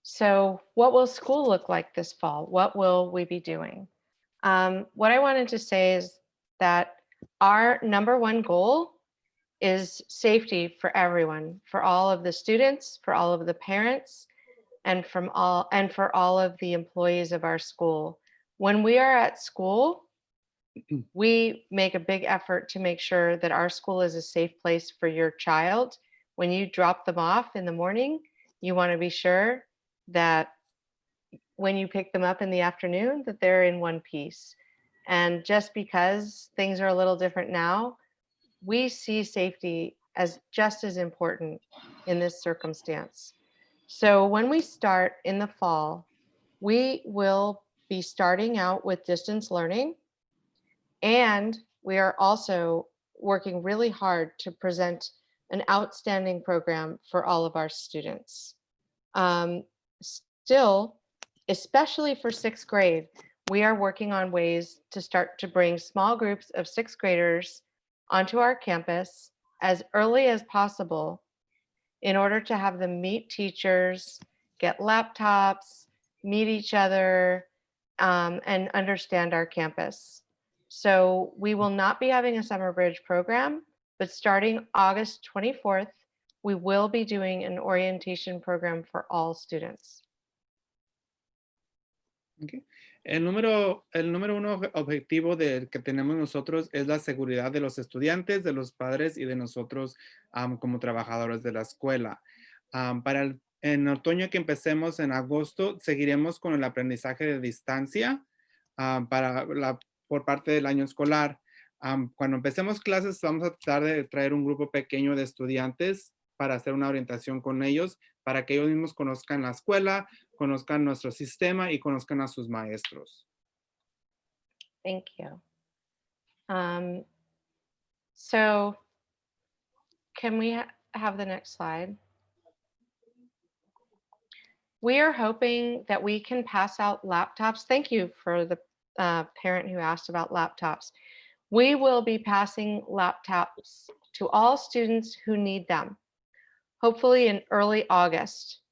So what will school look like this fall? What will we be doing? What I wanted to say is that our number one goal is safety for everyone, for all of the students, for all of the parents, and for all of the employees of our school. When we are at school, we make a big effort to make sure that our school is a safe place for your child. When you drop them off in the morning, you want to be sure that when you pick them up in the afternoon, that they're in one piece. And just because things are a little different now, we see safety as just as important in this circumstance. So when we start in the fall, we will be starting out with distance learning, and we are also working really hard to present an outstanding program for all of our students. Still, especially for sixth grade, we are working on ways to start to bring small groups of sixth graders onto our campus as early as possible in order to have them meet teachers, get laptops, meet each other, and understand our campus. So we will not be having a summer bridge program, but starting August 24th, we will be doing an orientation program for all students. Okay. El número uno objetivo que tenemos nosotros es la seguridad de los estudiantes, de los padres y de nosotros como trabajadores de la escuela. En otoño que empecemos en agosto, seguiremos con el aprendizaje de distancia por parte del año escolar. Cuando empecemos clases, vamos a tratar de traer un grupo pequeño de estudiantes para hacer una orientación con ellos, para que ellos mismos conozcan la escuela, conozcan nuestro sistema y conozcan a sus maestros. Thank you. So can we have the next slide? We are hoping that we can pass out laptops. Thank you for the parent who asked about laptops. We will be passing laptops to all students who need them, hopefully in early August.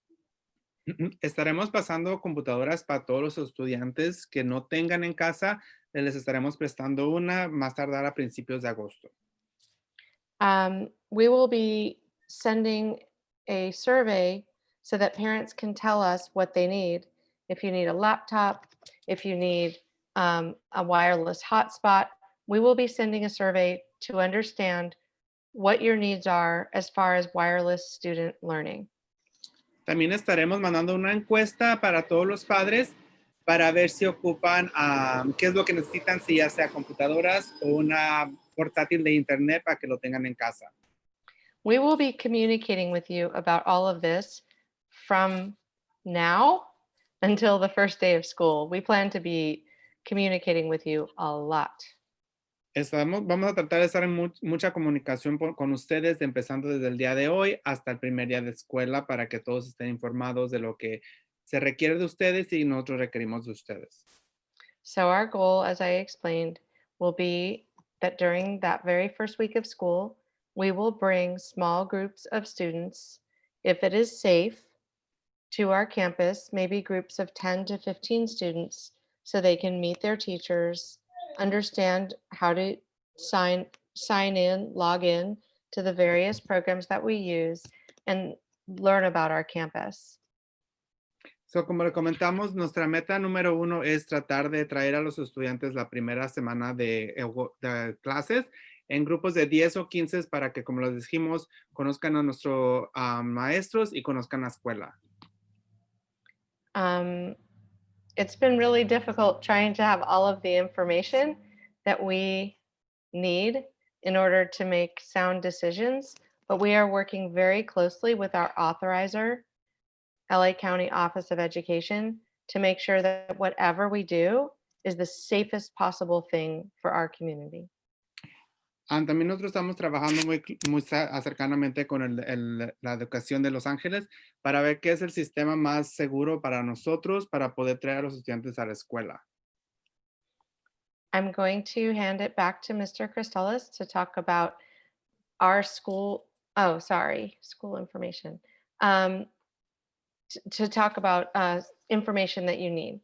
Estaremos pasando computadoras para todos los estudiantes que no tengan en casa. Les estaremos prestando una más tardar a principios de agosto. We will be sending a survey so that parents can tell us what they need. If you need a laptop, if you need a wireless hotspot, we will be sending a survey to understand what your needs are as far as wireless student learning. También estaremos mandando una encuesta para todos los padres para ver si ocupan qué es lo que necesitan, si ya sea computadoras o una portátil de internet para que lo tengan en casa. We will be communicating with you about all of this from now until the first day of school. We plan to be communicating with you a lot. Vamos a tratar de estar en mucha comunicación con ustedes, empezando desde el día de hoy hasta el primer día de escuela, para que todos estén informados de lo que se requiere de ustedes y nosotros requerimos de ustedes. So our goal, as I explained, will be that during that very first week of school, we will bring small groups of students, if it is safe, to our campus, maybe groups of 10 to 15 students, so they can meet their teachers, understand how to sign in, log in to the various programs that we use, and learn about our campus. So, como le comentamos, nuestra meta número uno es tratar de traer a los estudiantes la primera semana de clases en grupos de 10 o 15 para que, como les dijimos, conozcan a nuestros maestros y conozcan la escuela. It's been really difficult trying to have all of the information that we need in order to make sound decisions, but we are working very closely with our authorizer, LA County Office of Education, to make sure that whatever we do is the safest possible thing for our community. También nosotros estamos trabajando muy cercanamente con la educación de Los Ángeles para ver qué es el sistema más seguro para nosotros para poder traer a los estudiantes a la escuela. I'm going to hand it back to Mr. Cristales to talk about our school. Oh, sorry, school information. To talk about information that you need.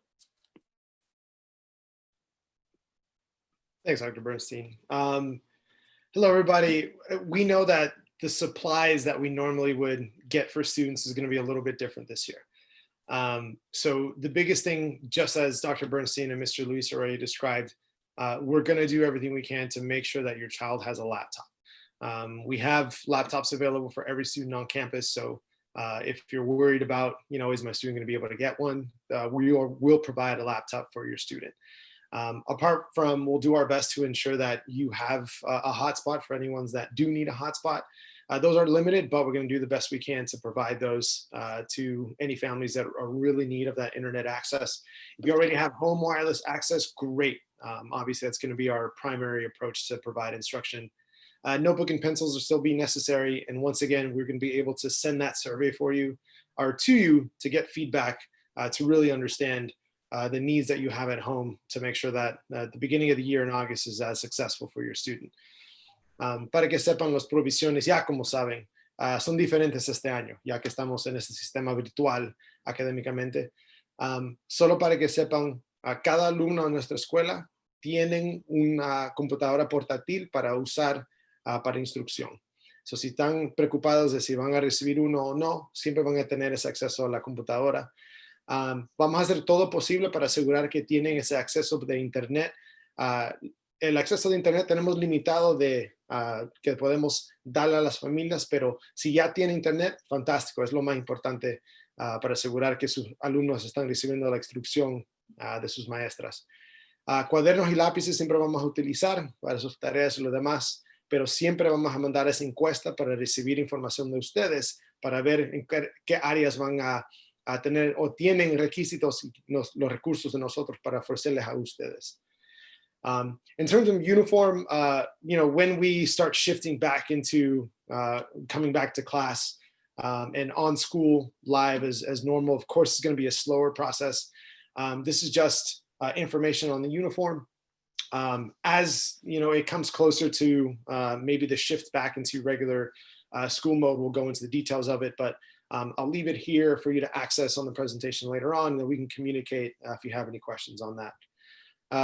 Thanks, Dr. Bernstein. Hello, everybody. We know that the supplies that we normally would get for students is going to be a little bit different this year. So the biggest thing, just as Dr. Bernstein and Mr. Luis already described, we're going to do everything we can to make sure that your child has a laptop. We have laptops available for every student on campus. So if you're worried about, is my student going to be able to get one, we'll provide a laptop for your student. Apart from, we'll do our best to ensure that you have a hotspot for any ones that do need a hotspot. Those are limited, but we're going to do the best we can to provide those to any families that are really in need of that internet access. If you already have home wireless access, great. Obviously, that's going to be our primary approach to provide instruction. Notebook and pencils will still be necessary. And once again, we're going to be able to send that survey for you or to you to get feedback to really understand the needs that you have at home to make sure that the beginning of the year in August is as successful for your student. Para que sepan, las provisiones, ya como saben, son diferentes este año, ya que estamos en este sistema virtual académicamente. Solo para que sepan, cada alumno en nuestra escuela tienen una computadora portátil para usar para instrucción. So, si están preocupados de si van a recibir uno o no, siempre van a tener ese acceso a la computadora. Vamos a hacer todo posible para asegurar que tienen ese acceso de Internet. El acceso de Internet tenemos limitado de que podemos darle a las familias, pero si ya tiene Internet, fantástico, es lo más importante para asegurar que sus alumnos están recibiendo la instrucción de sus maestras. Cuadernos y lápices siempre vamos a utilizar para sus tareas y lo demás, pero siempre vamos a mandar esa encuesta para recibir información de ustedes, para ver en qué áreas van a tener o tienen requisitos y los recursos de nosotros para ofrecerles a ustedes. In terms of uniform, when we start shifting back into coming back to class and on school live as normal, of course, it's going to be a slower process. This is just information on the uniform. As it comes closer to maybe the shift back into regular school mode, we'll go into the details of it, but I'll leave it here for you to access on the presentation later on, and then we can communicate if you have any questions on that.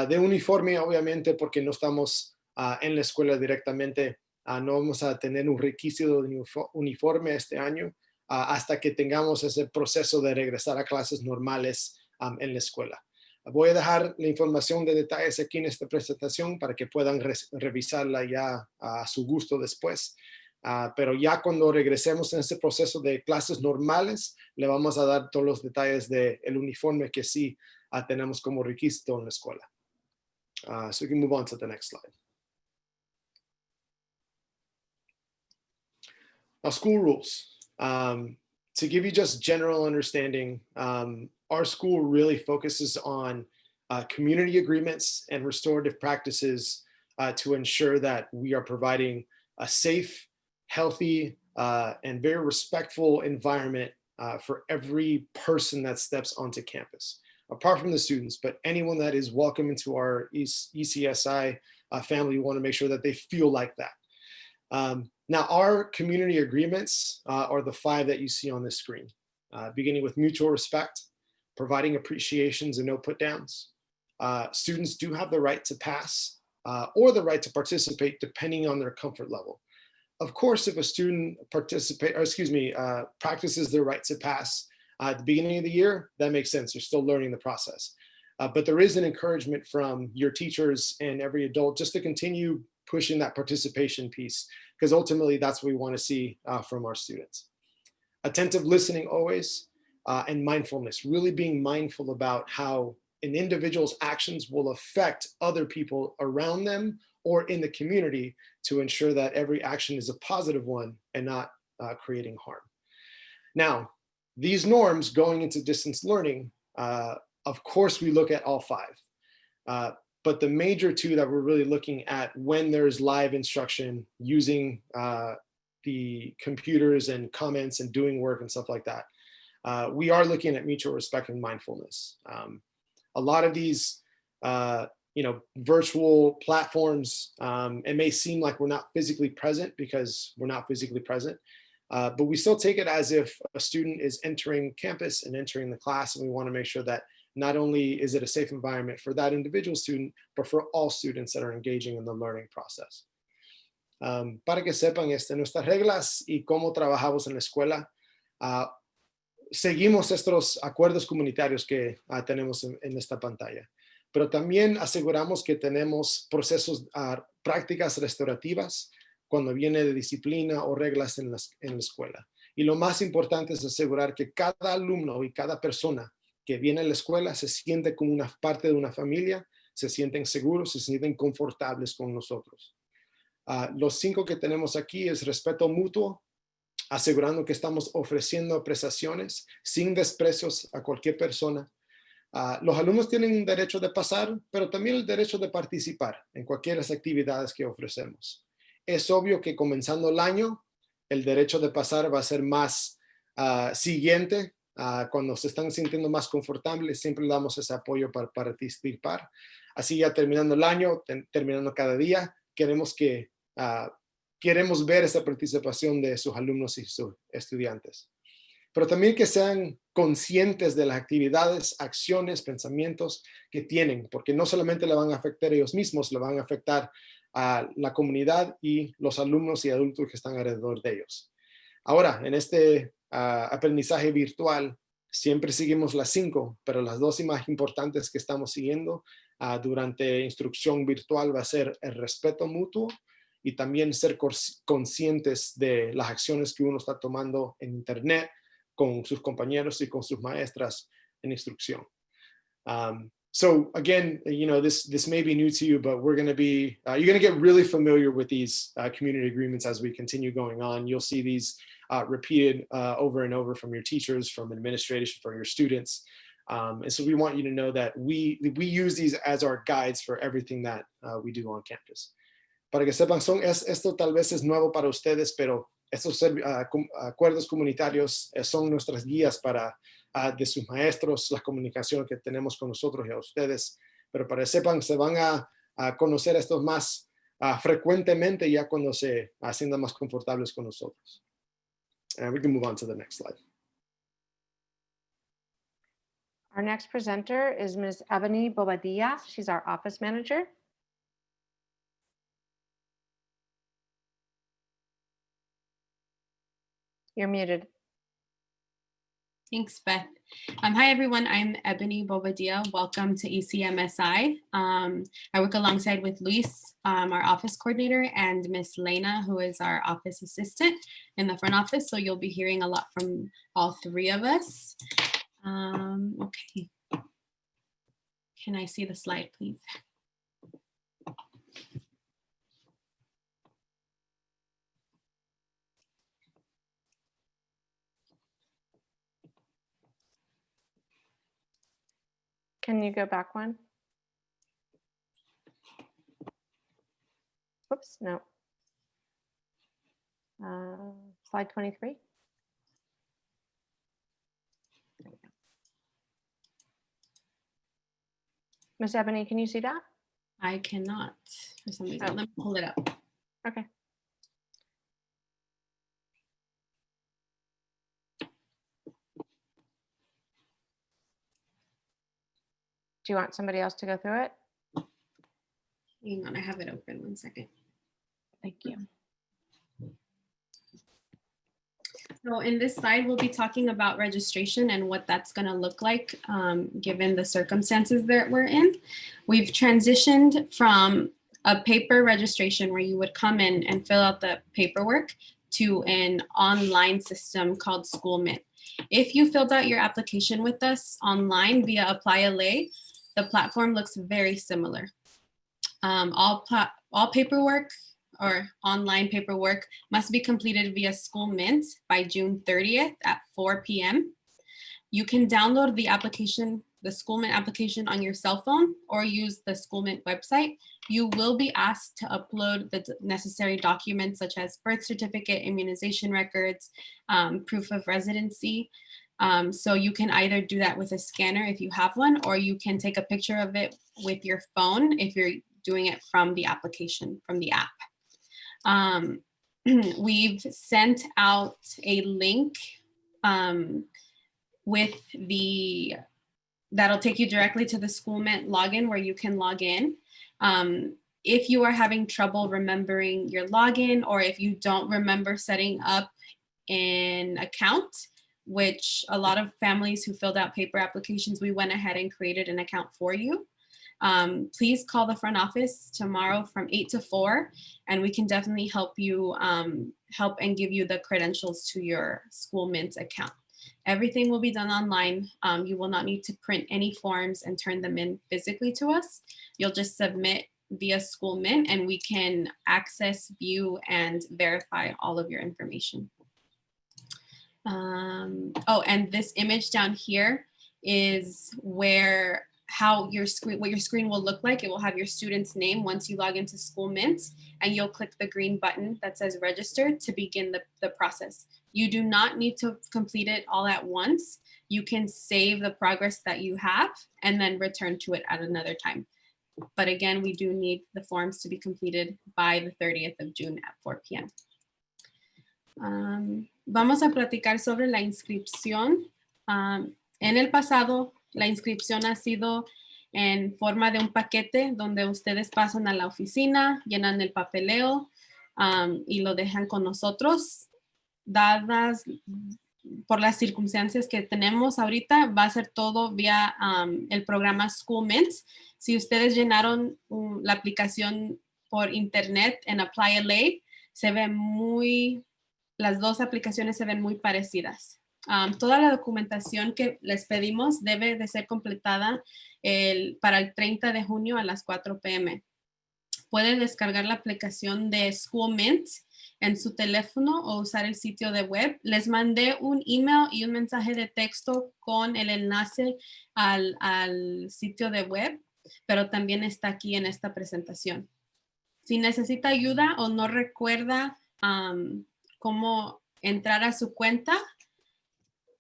De uniforme, obviamente, porque no estamos en la escuela directamente, no vamos a tener un requisito de uniforme este año hasta que tengamos ese proceso de regresar a clases normales en la escuela. Voy a dejar la información de detalles aquí en esta presentación para que puedan revisarla ya a su gusto después. Pero ya cuando regresemos en ese proceso de clases normales, le vamos a dar todos los detalles del uniforme que sí tenemos como requisito en la escuela. So we can move on to the next slide. Now, school rules. To give you just general understanding, our school really focuses on community agreements and restorative practices to ensure that we are providing a safe, healthy, and very respectful environment for every person that steps onto campus, apart from the students, but anyone that is welcome into our ECSI family, we want to make sure that they feel like that. Now, our community agreements are the 5 that you see on this screen, beginning with mutual respect, providing appreciations and no put downs. Students do have the right to pass or the right to participate depending on their comfort level. Of course, if a student practices their right to pass at the beginning of the year, that makes sense. They're still learning the process. But there is an encouragement from your teachers and every adult just to continue pushing that participation piece, because ultimately that's what we want to see from our students. Attentive listening always, and mindfulness, really being mindful about how an individual's actions will affect other people around them or in the community to ensure that every action is a positive one and not creating harm. Now, these norms going into distance learning, of course, we look at all 5. But the major two that we're really looking at when there's live instruction using the computers and comments and doing work and stuff like that, we are looking at mutual respect and mindfulness. A lot of these virtual platforms, it may seem like we're not physically present because we're not physically present, but we still take it as if a student is entering campus and entering the class, and we want to make sure that not only is it a safe environment for that individual student, but for all students that are engaging in the learning process. Para que sepan, nuestras reglas y cómo trabajamos en la escuela, seguimos estos acuerdos comunitarios que tenemos en esta pantalla, pero también aseguramos que tenemos procesos, prácticas restaurativas cuando viene de disciplina o reglas en la escuela. Y lo más importante es asegurar que cada alumno y cada persona que viene a la escuela se siente como una parte de una familia, se sienten seguros, se sienten confortables con nosotros. Los 5 que tenemos aquí es respeto mutuo, asegurando que estamos ofreciendo prestaciones sin desprecios a cualquier persona. Los alumnos tienen un derecho de pasar, pero también el derecho de participar en cualquiera de las actividades que ofrecemos. Es obvio que comenzando el año, el derecho de pasar va a ser más siguiente. Cuando se están sintiendo más confortables, siempre damos ese apoyo para participar. Así ya terminando el año, terminando cada día, queremos ver esa participación de sus alumnos y sus estudiantes. Pero también que sean conscientes de las actividades, acciones, pensamientos que tienen, porque no solamente le van a afectar a ellos mismos, le van a afectar a la comunidad y los alumnos y adultos que están alrededor de ellos. Ahora, en este aprendizaje virtual, siempre seguimos las 5, pero las 2 más importantes que estamos siguiendo durante instrucción virtual va a ser el respeto mutuo y también ser conscientes de las acciones que uno está tomando en Internet con sus compañeros y con sus maestras en instrucción. So again, this may be new to you, but we're going to be, you're going to get really familiar with these community agreements as we continue going on. You'll see these repeated over and over from your teachers, from administration, from your students. And so we want you to know that we use these as our guides for everything that we do on campus. Para que sepan, esto tal vez es nuevo para ustedes, pero estos acuerdos comunitarios son nuestras guías para de sus maestros, la comunicación que tenemos con nosotros y a ustedes. Pero para que sepan, se van a conocer estos más frecuentemente ya cuando se sientan más confortables con nosotros. And we can move on to the next slide. Our next presenter is Ms. Ebony Bobadilla. She's our office manager. You're muted. Thanks, Beth. Hi, everyone. I'm Ebony Bobadilla. Welcome to ECMSI. I work alongside with Luis, our office coordinator, and Miss Lena, who is our office assistant in the front office. So you'll be hearing a lot from all 3 of us. Okay. Can I see the slide, please? Can you go back one? Whoops, no. Slide 23. Miss Ebony, can you see that? I cannot for some reason. Oh. Let me pull it up. Okay. Do you want somebody else to go through it? Hang on, I have it open. 1 second. Thank you. So in this slide, we'll be talking about registration and what that's going to look like given the circumstances that we're in. We've transitioned from a paper registration where you would come in and fill out the paperwork to an online system called SchoolMint. If you filled out your application with us online via Apply LA, the platform looks very similar. All paperwork or online paperwork must be completed via SchoolMint by June 30th at 4 p.m. You can download the application the Schoolmint application on your cell phone or use the Schoolmint website, you will be asked to upload the necessary documents such as birth certificate, immunization records, proof of residency. So you can either do that with a scanner if you have one, or you can take a picture of it with your phone if you're doing it from the application, from the app. We've sent out a link that'll take you directly to the Schoolmint login where you can log in. If you are having trouble remembering your login, or if you don't remember setting up an account, which a lot of families who filled out paper applications, we went ahead and created an account for you. Please call the front office tomorrow from 8 to 4, and we can definitely help you help and give you the credentials to your Schoolmint account. Everything will be done online. You will not need to print any forms and turn them in physically to us. You'll just submit via Schoolmint, and we can access, view, and verify all of your information. Oh, and this image down here is what your screen will look like. It will have your student's name once you log into Schoolmint, and you'll click the green button that says register to begin the process. You do not need to complete it all at once. You can save the progress that you have and then return to it at another time. But again, we do need the forms to be completed by the 30th of June at 4 p.m. Vamos a platicar sobre la inscripción. En el pasado, la inscripción ha sido en forma de un paquete donde ustedes pasan a la oficina, llenan el papeleo y lo dejan con nosotros. Dadas por las circunstancias que tenemos ahorita, va a ser todo vía el programa Schoolmint. Si ustedes llenaron la aplicación por internet en Apply LA, las dos aplicaciones se ven muy parecidas. Toda la documentación que les pedimos debe de ser completada para el 30 de junio a las 4 p.m. Pueden descargar la aplicación de Schoolmint en su teléfono o usar el sitio de web. Les mandé un email y un mensaje de texto con el enlace al sitio de web, pero también está aquí en esta presentación. Si necesita ayuda o no recuerda cómo entrar a su cuenta,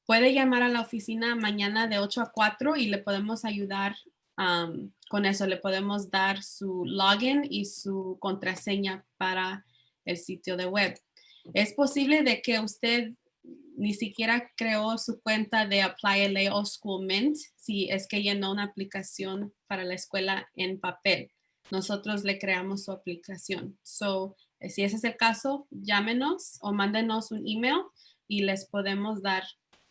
puede llamar a la oficina mañana de 8 a 4 y le podemos ayudar con eso. Le podemos dar su login y su contraseña para el sitio de web. Es posible de que usted ni siquiera creó su cuenta de Apply LA o Schoolmint si es que llenó una aplicación para la escuela en papel. Nosotros le creamos su aplicación. Si ese es el caso, llámenos o mándenos un email y les podemos dar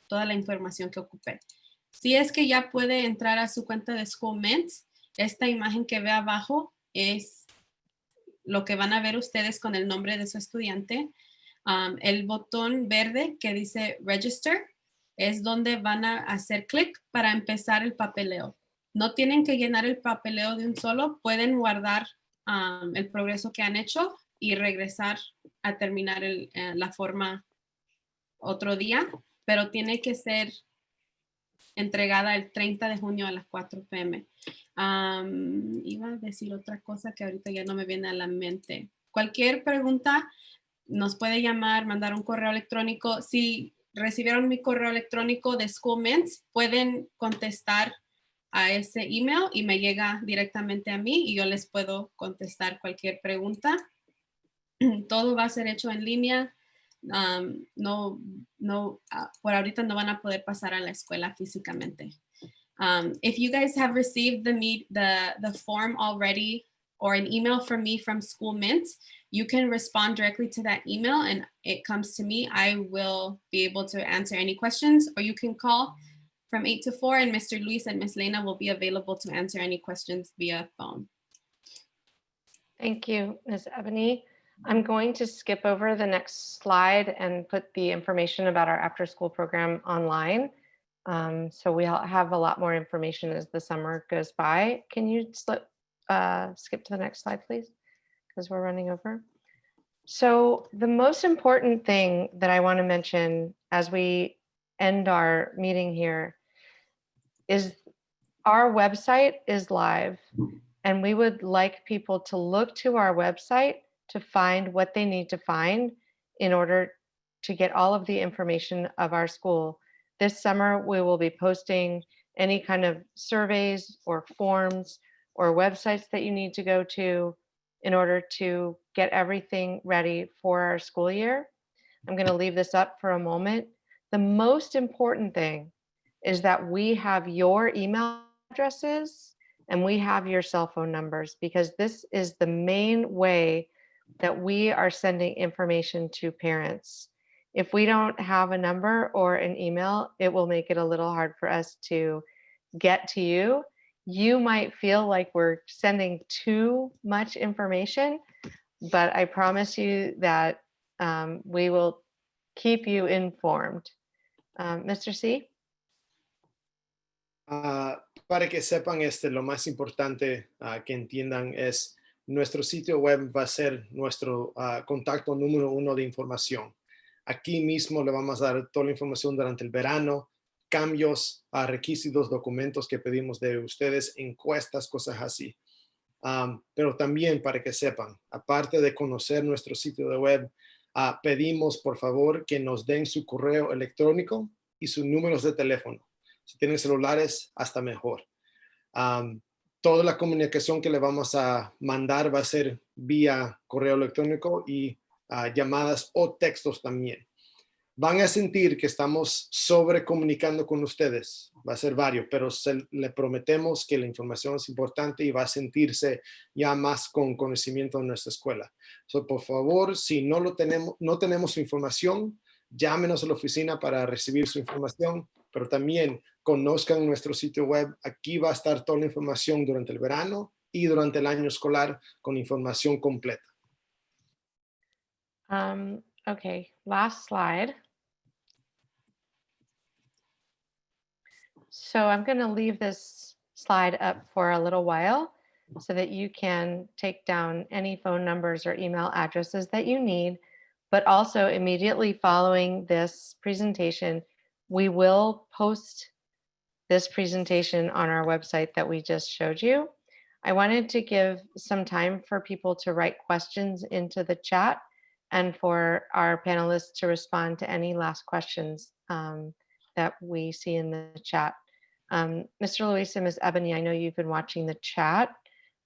toda la información que ocupe. Si es que ya puede entrar a su cuenta de Schoolmint, esta imagen que ve abajo es lo que van a ver ustedes con el nombre de su estudiante. El botón verde que dice Register es donde van a hacer clic para empezar el papeleo. No tienen que llenar el papeleo de un solo, pueden guardar el progreso que han hecho y regresar a terminar la forma otro día, pero tiene que ser entregada el 30 de junio a las 4 p.m. Iba a decir otra cosa que ahorita ya no me viene a la mente. Cualquier pregunta nos puede llamar, mandar un correo electrónico. Si recibieron mi correo electrónico de Schoolmint, pueden contestar a ese email y me llega directamente a mí y yo les puedo contestar cualquier pregunta. Todo va a ser hecho en línea. Por ahorita no van a poder pasar a la escuela físicamente. If you guys have received the form already or an email from me from Schoolmint, you can respond directly to that email and it comes to me. I will be able to answer any questions, or you can call from 8 to 4 and Mr. Luis and Ms. Lena will be available to answer any questions via phone. Thank you, Ms. Ebony. I'm going to skip over the next slide and put the information about our after-school program online. So we'll have a lot more information as the summer goes by. Can you skip to the next slide, please? Because we're running over. So the most important thing that I want to mention as we end our meeting here is Our website is live, and we would like people to look to our website to find what they need to find in order to get all of the information of our school. This summer, we will be posting any kind of surveys or forms or websites that you need to go to in order to get everything ready for our school year. I'm going to leave this up for a moment. The most important thing is that we have your email addresses and we have your cell phone numbers, because this is the main way that we are sending information to parents. If we don't have a number or an email, it will make it a little hard for us to get to you. You might feel like we're sending too much information, but I promise you that we will keep you informed. Mr. C? Para que sepan, lo más importante que entiendan es nuestro sitio web va a ser nuestro contacto número 1 de información. Aquí mismo le vamos a dar toda la información durante el verano, cambios, requisitos, documentos que pedimos de ustedes, encuestas, cosas así. Pero también para que sepan, aparte de conocer nuestro sitio de web, pedimos por favor que nos den su correo electrónico y sus números de teléfono. Si tienen celulares, hasta mejor. Toda la comunicación que le vamos a mandar va a ser vía correo electrónico y llamadas o textos también. Van a sentir que estamos sobrecomunicando con ustedes. Va a ser varios, pero le prometemos que la información es importante y va a sentirse ya más con conocimiento en nuestra escuela. Por favor, si no tenemos su información, llámenos a la oficina para recibir su información, pero también conozcan nuestro sitio web. Aquí va a estar toda la información durante el verano y durante el año escolar con información completa. Okay, last slide. So I'm going to leave this slide up for a little while so that you can take down any phone numbers or email addresses that you need. But also immediately following this presentation, we will post this presentation on our website that we just showed you. I wanted to give some time for people to write questions into the chat and for our panelists to respond to any last questions that we see in the chat. Mr. Luis and Ms. Ebony, I know you've been watching the chat.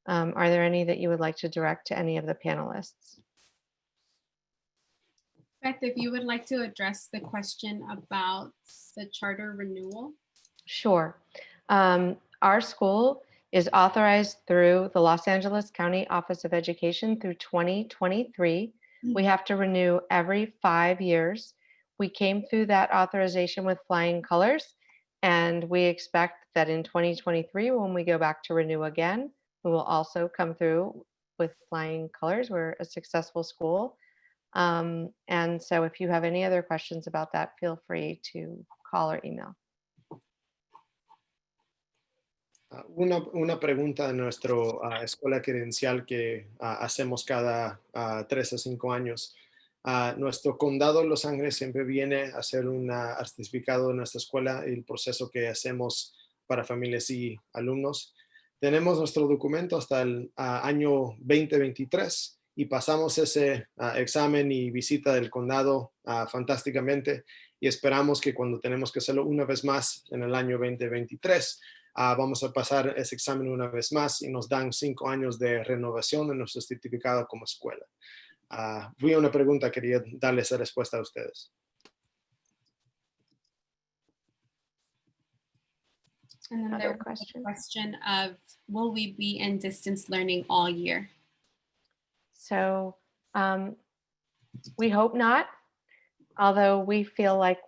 Are there any that you would like to direct to any of the panelists? Beth, if you would like to address the question about the charter renewal. Sure. Our school is authorized through the Los Angeles County Office of Education through 2023. We have to renew every 5 years. We came through that authorization with flying colors, and we expect that in 2023, when we go back to renew again, we will also come through with flying colors. We're a successful school. And so if you have any other questions about that, feel free to call or email. Una pregunta de nuestra escuela credencial que hacemos cada 3 a 5 años. Nuestro condado de Los Ángeles siempre viene a hacer un certificado de nuestra escuela y el proceso que hacemos para familias y alumnos. Tenemos nuestro documento hasta el año 2023 y pasamos ese examen y visita del condado fantásticamente, y esperamos que cuando tenemos que hacerlo una vez más en el año 2023, vamos a pasar ese examen una vez más y nos dan 5 años de renovación de nuestro certificado como escuela. Fui una pregunta, quería darle esa respuesta a ustedes. And then Other there was a question of, will we be in distance learning all year? So we hope not, although we feel like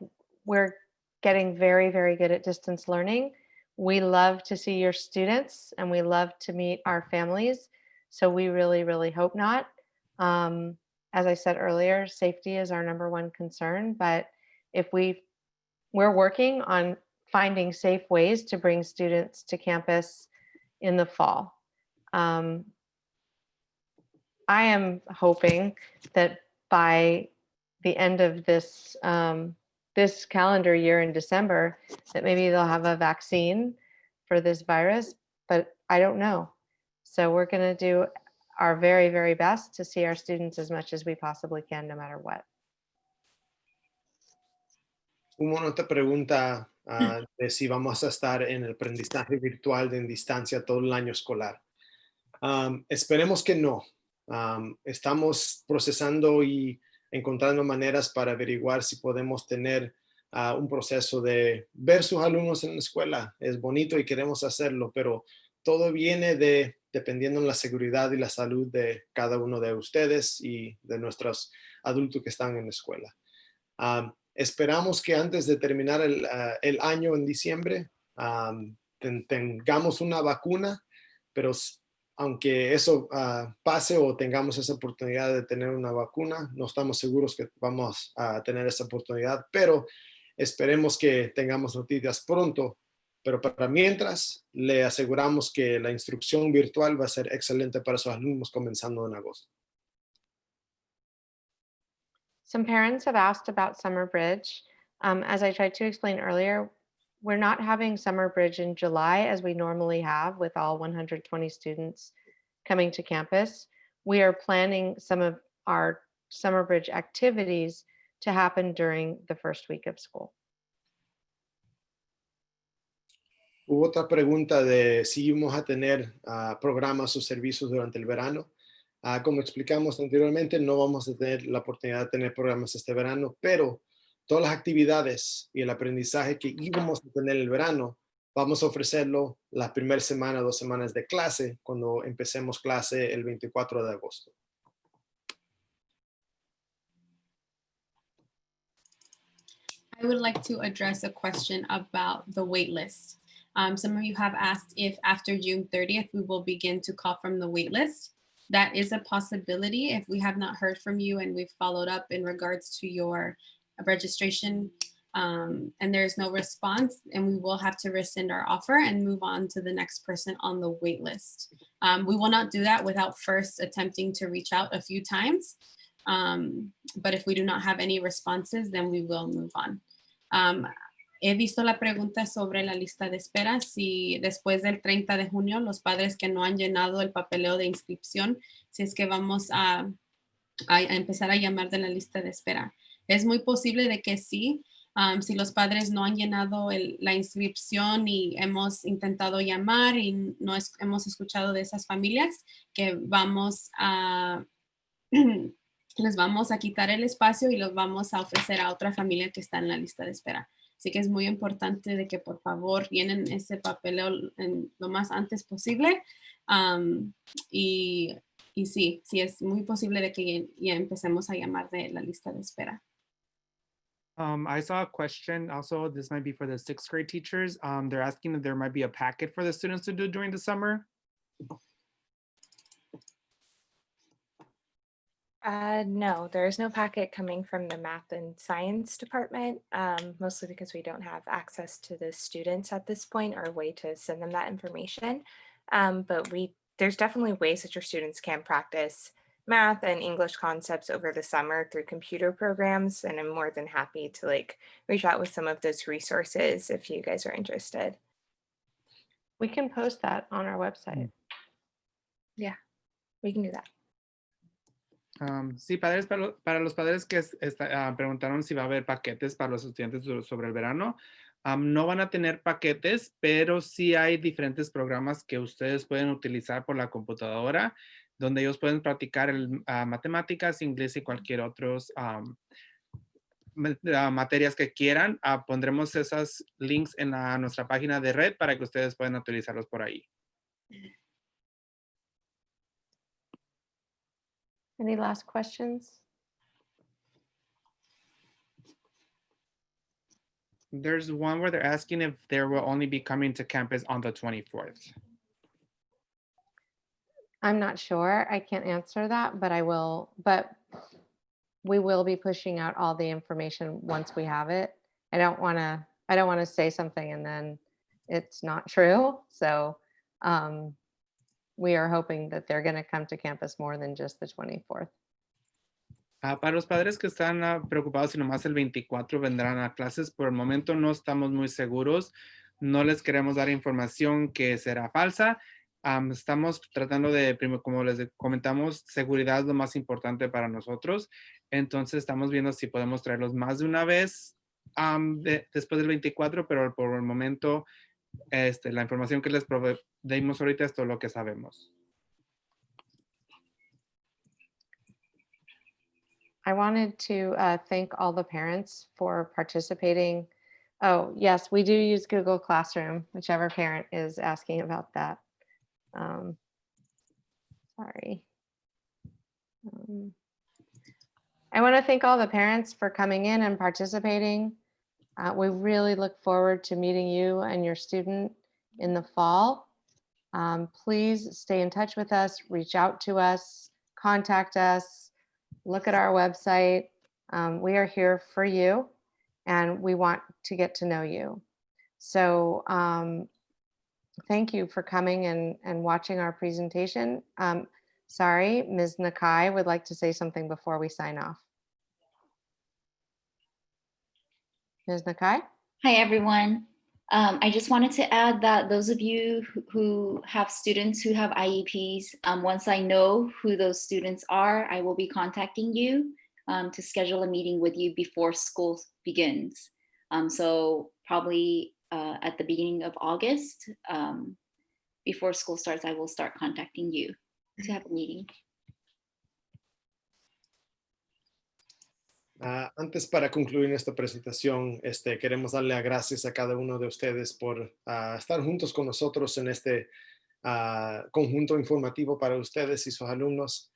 we're getting very, very good at distance learning. We love to see your students and we love to meet our families. So we really, really hope not. As I said earlier, safety is our #1 concern, but if we're working on finding safe ways to bring students to campus in the fall. I am hoping that by the end of this this calendar year in December, that maybe they'll have a vaccine for this virus, but I don't know. So we're going to do our very, very best to see our students as much as we possibly can, no matter what. Hubo otra pregunta de si vamos a estar en el aprendizaje virtual de en distancia todo el año escolar. Esperemos que no. Estamos procesando y encontrando maneras para averiguar si podemos tener un proceso de ver sus alumnos en la escuela. Es bonito y queremos hacerlo, pero todo viene dependiendo de la seguridad y la salud de cada uno de ustedes y de nuestros adultos que están en la escuela. Esperamos que antes de terminar el año en diciembre tengamos una vacuna, pero aunque eso pase o tengamos esa oportunidad de tener una vacuna, no estamos seguros que vamos a tener esa oportunidad, pero esperemos que tengamos noticias pronto. Pero para mientras, le aseguramos que la instrucción virtual va a ser excelente para sus alumnos comenzando en agosto. Some parents have asked about Summer Bridge. As I tried to explain earlier, we're not having Summer Bridge in July as we normally have with all 120 students coming to campus. We are planning some of our Summer Bridge activities to happen during the first week of school. Hubo otra pregunta de si vamos a tener programas o servicios durante el verano. Como explicamos anteriormente, no vamos a tener la oportunidad de tener programas este verano, pero todas las actividades y el aprendizaje que íbamos a tener el verano, vamos a ofrecerlo la primera semana, 2 semanas de clase, cuando empecemos clase el 24 de agosto. I would like to address a question about the wait list. Some of you have asked if after June 30th, we will begin to call from the wait list. That is a possibility if we have not heard from you and we've followed up in regards to your registration and there's no response, and we will have to rescind our offer and move on to the next person on the wait list. We will not do that without first attempting to reach out a few times. But if we do not have any responses, then we will move on. He visto la pregunta sobre la lista de espera, si después del 30 de junio los padres que no han llenado el papeleo de inscripción, si es que vamos a empezar a llamar de la lista de espera. Es muy posible de que sí, si los padres no han llenado la inscripción y hemos intentado llamar y no hemos escuchado de esas familias, que vamos a les vamos a quitar el espacio y los vamos a ofrecer a otra familia que está en la lista de espera. Así que es muy importante de que por favor llenen ese papeleo lo más antes posible. Y sí, es muy posible de que ya empecemos a llamar de la lista de espera. I saw a question also, this might be for the 6th grade teachers. They're asking if there might be a packet for the students to do during the summer. No, there is no packet coming from the math and science department, mostly because we don't have access to the students at this point or a way to send them that information. But there's definitely ways that your students can practice math and English concepts over the summer through computer programs, and I'm more than happy to reach out with some of those resources if you guys are interested. We can post that on our website. Yeah, we can do that. Sí, padres, para los padres que preguntaron si va a haber paquetes para los estudiantes sobre el verano, no van a tener paquetes, pero sí hay diferentes programas que ustedes pueden utilizar por la computadora, donde ellos pueden practicar matemáticas, inglés y cualquier otros materias que quieran. Pondremos esos links en nuestra página de red para que ustedes puedan utilizarlos por ahí. Any last questions? There's one where they're asking if they will only be coming to campus on the 24th. I'm not sure. I can't answer that, but we will be pushing out all the information once we have it. I don't want to say something and then it's not true. So we are hoping that they're going to come to campus more than just the 24th. Para los padres que están preocupados si nomás el 24 vendrán a clases, por el momento no estamos muy seguros. no les queremos dar información que será falsa. Estamos tratando de, como les comentamos, seguridad es lo más importante para nosotros. Entonces estamos viendo si podemos traerlos más de una vez después del 24, pero por el momento la información que les dimos ahorita es todo lo que sabemos. I wanted to thank all the parents for participating. Oh, yes, we do use Google Classroom, whichever parent is asking about that. Sorry. I want to thank all the parents for coming in and participating. We really look forward to meeting you and your student in the fall. Please stay in touch with us, reach out to us, contact us, look at our website. We are here for you and we want to get to know you. So thank you for coming and watching our presentation. Sorry, Ms. Nakai would like to say something before we sign off. Ms. Nakai? Hi, everyone. I just wanted to add that those of you who have students who have IEPs, once I know who those students are, I will be contacting you to schedule a meeting with you before school begins. So probably at the beginning of August, before school starts, I will start contacting you to have a meeting. Antes para concluir esta presentación, queremos darle las gracias a cada uno de ustedes por estar juntos con nosotros en este conjunto informativo para ustedes y sus alumnos.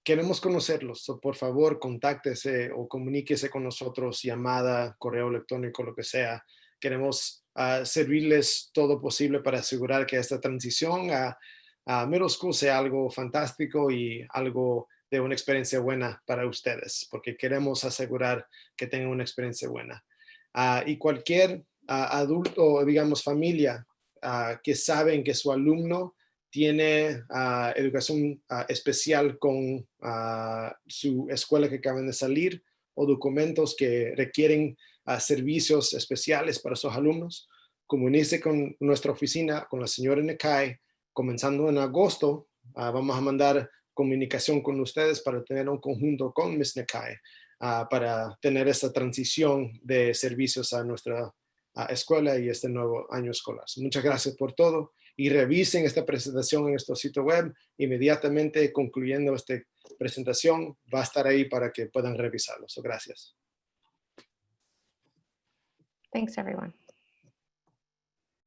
Queremos conocerlos, so por favor contáctese o comuníquese con nosotros, llamada, correo electrónico, lo que sea. Queremos servirles todo posible para asegurar que esta transición a middle school sea algo fantástico y algo de una experiencia buena para ustedes, porque queremos asegurar que tengan una experiencia buena. Y cualquier adulto, digamos familia, que saben que su alumno tiene educación especial con su escuela que acaban de salir o documentos que requieren servicios especiales para sus alumnos, comuníquese con nuestra oficina, con la señora Nakai. Comenzando en agosto, vamos a mandar comunicación con ustedes para tener un conjunto con Ms. Nakai para tener esta transición de servicios a nuestra escuela y este nuevo año escolar. Muchas gracias por todo y revisen esta presentación en nuestro sitio web. Inmediatamente concluyendo esta presentación va a estar ahí para que puedan revisarlo. Gracias. Thanks, everyone.